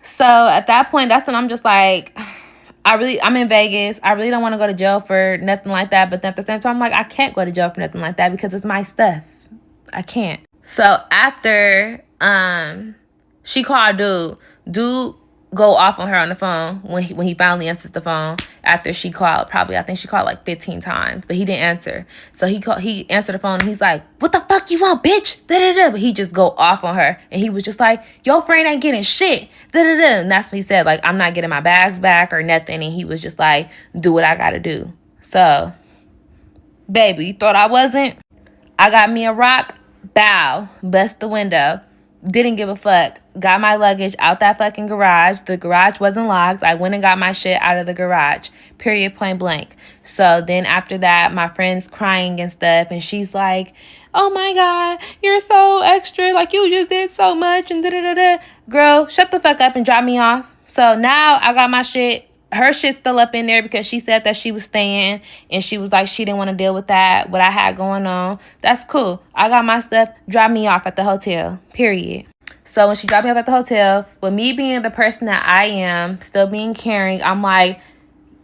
So at that point, that's when I'm just like, I'm in Vegas. I really don't want to go to jail for nothing like that. But then at the same time, I'm like, I can't go to jail for nothing like that because it's my stuff. I can't. So after she called dude go off on her on the phone when he finally answers the phone after she called. I think she called like 15 times, but he didn't answer. So he answered the phone and he's like, what the fuck you want, bitch? Da-da-da. But he just go off on her and he was just like, your friend ain't getting shit. Da-da-da. And that's what he said, like, I'm not getting my bags back or nothing. And he was just like, do what I gotta do. So, baby, you thought I wasn't? I got me a rock, bow, bust the window. Didn't give a fuck. Got my luggage out that fucking garage. The garage wasn't locked. I went and got my shit out of the garage. Period, point blank. So then after that, my friend's crying and stuff. And she's like, oh my God, you're so extra. Like, you just did so much. And da-da-da-da. Girl, shut the fuck up and drop me off. So now I got my shit. Her shit's still up in there because she said that she was staying and she was like she didn't want to deal with that, what I had going on. That's cool. I got my stuff. Drop me off at the hotel. Period. So when she dropped me off at the hotel, with me being the person that I am, still being caring, I'm like,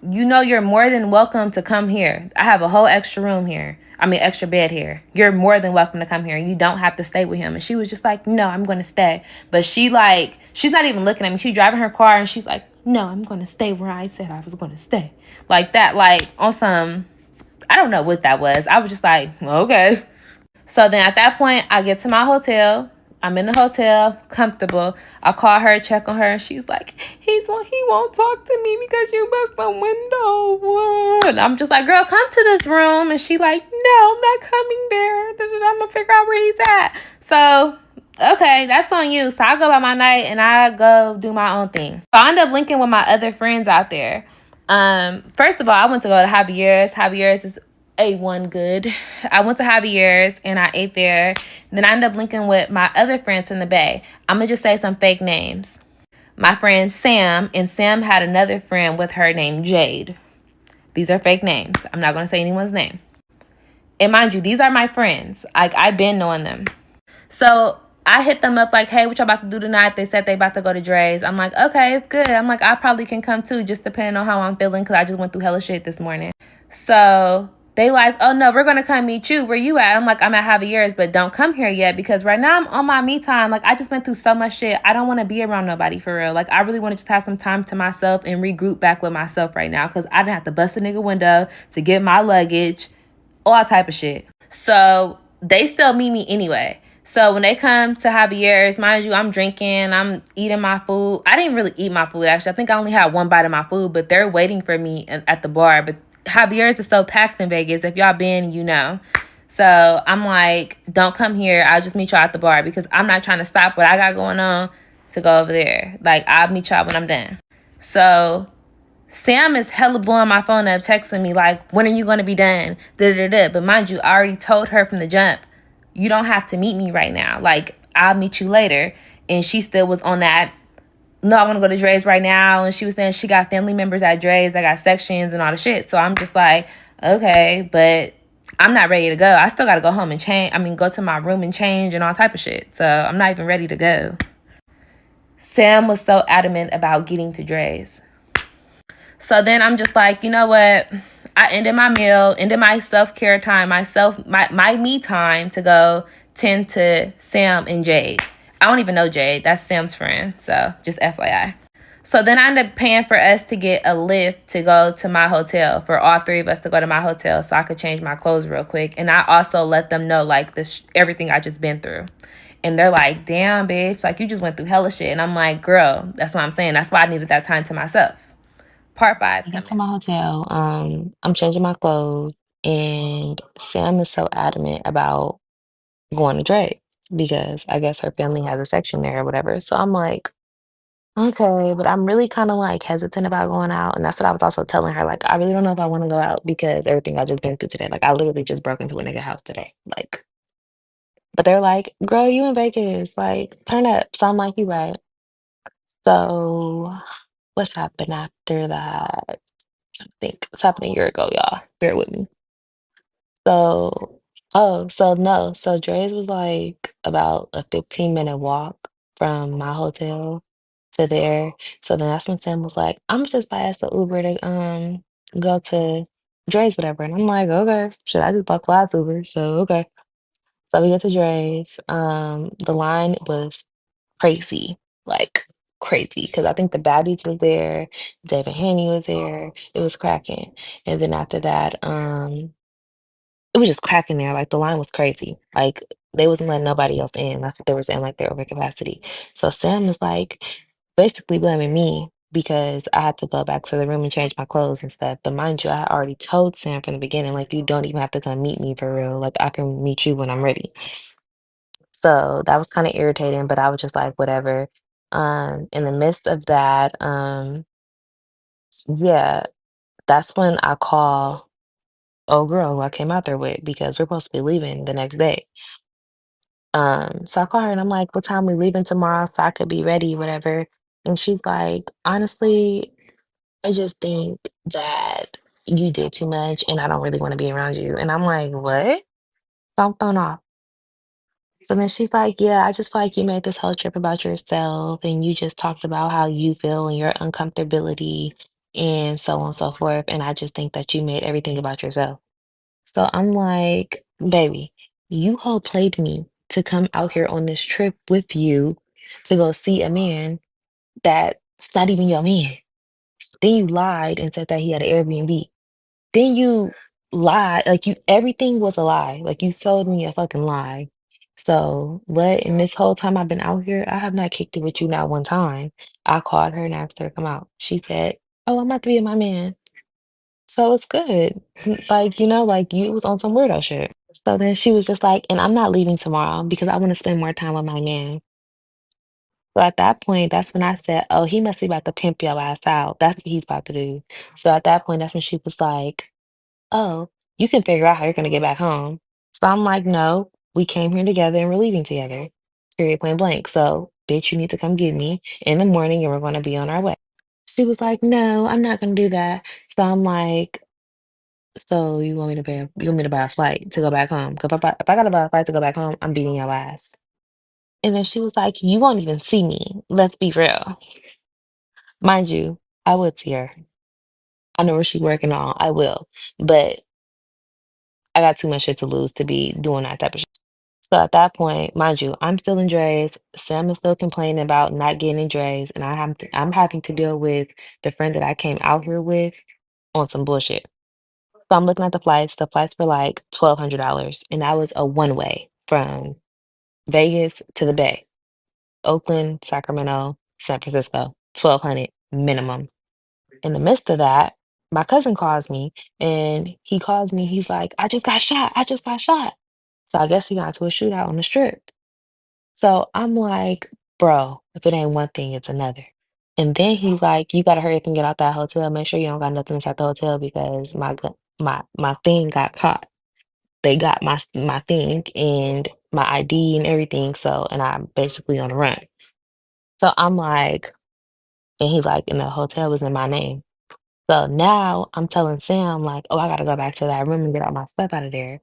you know, you're more than welcome to come here. I have a whole extra room here. Extra bed here. You're more than welcome to come here. You don't have to stay with him. And she was just like, no, I'm going to stay. But she's not even looking at me. She's driving her car and she's like, no, I'm going to stay where I said I was going to stay. Like that, like on some, I don't know what that was. I was just like, okay. So then at that point, I get to my hotel. I'm in the hotel, comfortable. I call her, check on her, and she's like, he won't talk to me because you bust the window. And I'm just like, girl, come to this room. And she like, no, I'm not coming there. I'm gonna figure out where he's at. So, okay, that's on you. So I go by my night and I go do my own thing. So I end up linking with my other friends out there. First of all, I went to go to Javier's. Javier's is A1 good. I went to Javier's and I ate there. Then I ended up linking with my other friends in the Bay. I'm gonna just say some fake names. My friend Sam, and Sam had another friend with her named Jade. These are fake names. I'm not gonna say anyone's name. And mind you, these are my friends. Like, I've been knowing them. So I hit them up like, hey, what y'all about to do tonight? They said they about to go to Dre's. I'm like, okay, it's good. I'm like, I probably can come too, just depending on how I'm feeling, because I just went through hella shit this morning. So they like, oh no, we're gonna come meet you. Where you at? I'm like, I'm at Javier's, but don't come here yet, because right now I'm on my me time. Like, I just went through so much shit. I don't want to be around nobody for real. Like, I really want to just have some time to myself and regroup back with myself right now, because I didn't have to bust a nigga window to get my luggage, all type of shit. So they still meet me anyway. So when they come to Javier's, mind you, I'm drinking, I'm eating my food. I didn't really eat my food, actually. I think I only had one bite of my food, but they're waiting for me at the bar. But Javier's is so packed in Vegas. If y'all been, you know. So I'm like, don't come here. I'll just meet y'all at the bar, because I'm not trying to stop what I got going on to go over there. Like, I'll meet y'all when I'm done. So Sam is hella blowing my phone up, texting me like, when are you going to be done? But mind you, I already told her from the jump, you don't have to meet me right now. Like, I'll meet you later. And she still was on that, no, I want to go to Dre's right now. And she was saying she got family members at Dre's that got sections and all the shit. So I'm just like, okay, but I'm not ready to go. I still got to go home and change. I mean, go to my room and change and all type of shit. So I'm not even ready to go. Sam was so adamant about getting to Dre's. So then I'm just like, you know what? I ended my meal, ended my self-care time, my me time to go tend to Sam and Jade. I don't even know Jade. That's Sam's friend. So just FYI. So then I ended up paying for us to get a lift to go to my hotel, for all three of us to go to my hotel so I could change my clothes real quick. And I also let them know, like, this everything I just been through. And they're like, damn, bitch, like, you just went through hella shit. And I'm like, girl, that's what I'm saying. That's why I needed that time to myself. Part 5. I get to my hotel. I'm changing my clothes, and Sam is so adamant about going to Drake because I guess her family has a section there or whatever. So I'm like, okay, but I'm really kind of like hesitant about going out. And that's what I was also telling her. Like, I really don't know if I want to go out because everything I just been through today. Like, I literally just broke into a nigga house today. Like, but they're like, girl, you in Vegas. Like, turn up. So I'm like, you right. So what happened after that? I think it's happened a year ago, y'all. Bear with me. So, oh, so no, so Dre's was like about a 15-minute walk from my hotel to there. So then that's when Sam was like, I'm just buy us an Uber to go to Dre's, whatever. And I'm like, okay, should I just bought Fly's Uber? So okay. So we get to Dre's. The line was crazy, like crazy, because I think the baddies was there, David Haney was there, it was cracking. And then after that, it was just cracking there. Like, the line was crazy. Like, they wasn't letting nobody else in. That's what they were saying, like they're over capacity. So Sam is like basically blaming me because I had to go back to the room and change my clothes and stuff. But mind you, I had already told Sam from the beginning, like, you don't even have to come meet me for real. Like, I can meet you when I'm ready. So that was kind of irritating, but I was just like, whatever. In the midst of that, yeah, that's when I call old girl who I came out there with because we're supposed to be leaving the next day. So I call her and I'm like, what time we leaving tomorrow so I could be ready, whatever. And she's like, honestly, I just think that you did too much and I don't really want to be around you. And I'm like, what? So I'm thrown off. So then she's like, yeah, I just feel like you made this whole trip about yourself and you just talked about how you feel and your uncomfortability and so on and so forth. And I just think that you made everything about yourself. So I'm like, baby, you whole played me to come out here on this trip with you to go see a man that's not even your man. Then you lied and said that he had an Airbnb. Then you lied, like, you everything was a lie. Like, you told me a fucking lie. So what? In this whole time I've been out here, I have not kicked it with you not one time. I called her and asked her to come out. She said, "Oh, I'm about to be with my man." So it's good. Like, like you was on some weirdo shit. So then she was just like, and I'm not leaving tomorrow because I want to spend more time with my man. So at that point, that's when I said, "Oh, he must be about to pimp your ass out. That's what he's about to do." So at that point, that's when she was like, "Oh, you can figure out how you're gonna get back home." So I'm like, "No, we came here together and we're leaving together. Period, point blank. So, bitch, you need to come get me in the morning and we're gonna be on our way." She was like, "No, I'm not gonna do that." So I'm like, "So you want me to buy a flight to go back home? Because if I gotta buy a flight to go back home, I'm beating your ass." And then she was like, "You won't even see me. Let's be real." Mind you, I would see her. I know where she working on. I will. But I got too much shit to lose to be doing that type of shit. So at that point, mind you, I'm still in Dre's. Sam is still complaining about not getting in Dre's, and I'm having to deal with the friend that I came out here with on some bullshit. So I'm looking at the flights. The flights were like $1,200, and that was a one way from Vegas to the Bay, Oakland, Sacramento, San Francisco, 1,200 minimum. In the midst of that, my cousin calls me and he calls me. He's like, "I just got shot. I just got shot." So I guess he got into a shootout on the strip. So I'm like, bro, if it ain't one thing, it's another. And then he's like, "You gotta hurry up and get out that hotel. Make sure you don't got nothing inside the hotel because my thing got caught. They got my thing and my ID and everything. So and I'm basically on the run." So I'm like, and he's like, and the hotel was in my name. So now I'm telling Sam, like, "Oh, I gotta go back to that room and get all my stuff out of there."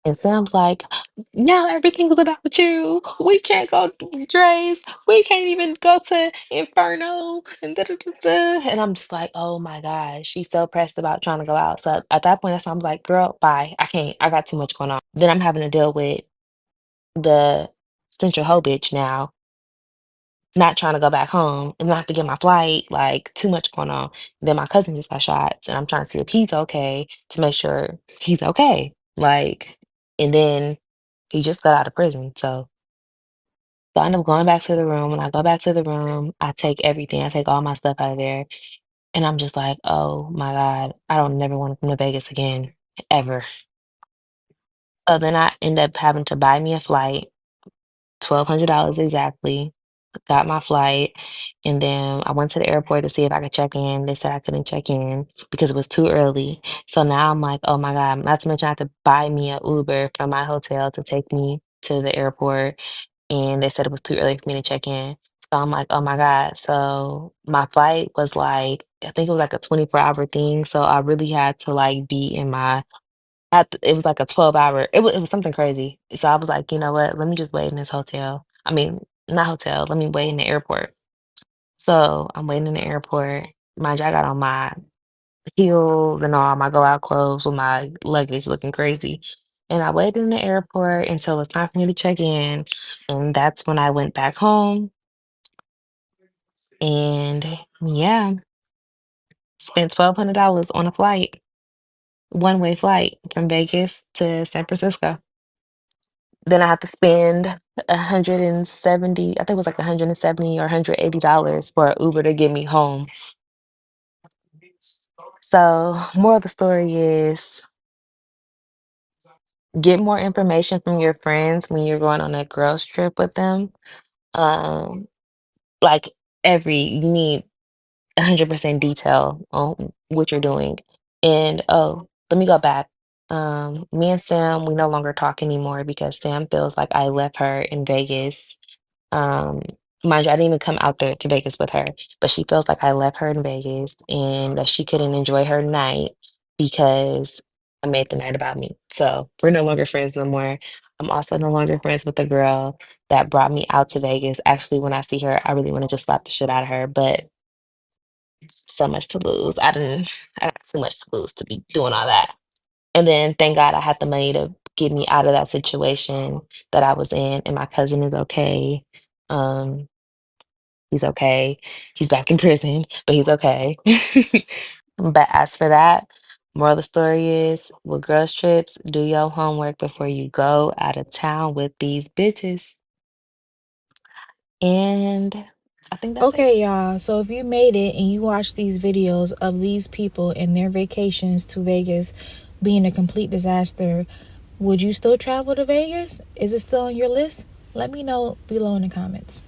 And Sam's like, "Now everything's about you. We can't go to Dre's. We can't even go to Inferno." And da, da, da, da. And I'm just like, oh my God. She's so pressed about trying to go out. So at that point, that's when I'm like, girl, bye. I can't. I got too much going on. Then I'm having to deal with the central hoe bitch now not trying to go back home and not to get my flight, like too much going on. Then my cousin just got shot, and I'm trying to see if he's okay to make sure he's okay. Like, and then he just got out of prison. So I end up going back to the room. When I go back to the room, I take everything, I take all my stuff out of there. And I'm just like, oh my God, I don't never want to come to Vegas again, ever. So then I end up having to buy me a flight, $1,200 exactly. Got my flight, and then I went to the airport to see if I could check in. They said I couldn't check in because it was too early. So now I'm like, oh my God, not to mention I had to buy me a Uber from my hotel to take me to the airport, and they said it was too early for me to check in. So I'm like, oh my God. So my flight was like, I think it was like a 24-hour thing. So I really had to like be in my it was like a 12-hour, it was something crazy. So I was like, you know what? Let me just wait in this hotel. I mean, not hotel, let me wait in the airport. So I'm waiting in the airport. Mind you, I got on my heels and all my go out clothes with my luggage looking crazy. And I waited in the airport until it was time for me to check in. And that's when I went back home. And yeah, spent $1,200 on a flight, one-way flight from Vegas to San Francisco. Then I had to spend 170, I think it was like 170 or $180 for an Uber to get me home. So, moral of the story is get more information from your friends when you're going on a girls trip with them. Um, like you need 100% detail on what you're doing. And oh, let me go back. Me and Sam, we no longer talk anymore because Sam feels like I left her in Vegas. Um, Mind you, I didn't even come out there to Vegas with her, but she feels like I left her in Vegas and that she couldn't enjoy her night because I made the night about me. So we're no longer friends no more. I'm also no longer friends with the girl that brought me out to Vegas. Actually, when I see her, I really want to just slap the shit out of her, but so much to lose. I got too much to lose to be doing all that. And then thank God I had the money to get me out of that situation that I was in, and my cousin is okay. Um, he's okay. He's back in prison, but he's okay. But as for that, Moral of the story is, with girls trips, do your homework before you go out of town with these bitches. And I think that's it. Okay, y'all. So if you made it and you watched these videos of these people and their vacations to Vegas being a complete disaster, would you still travel to Vegas? Is it still on your list? Let me know below in the comments.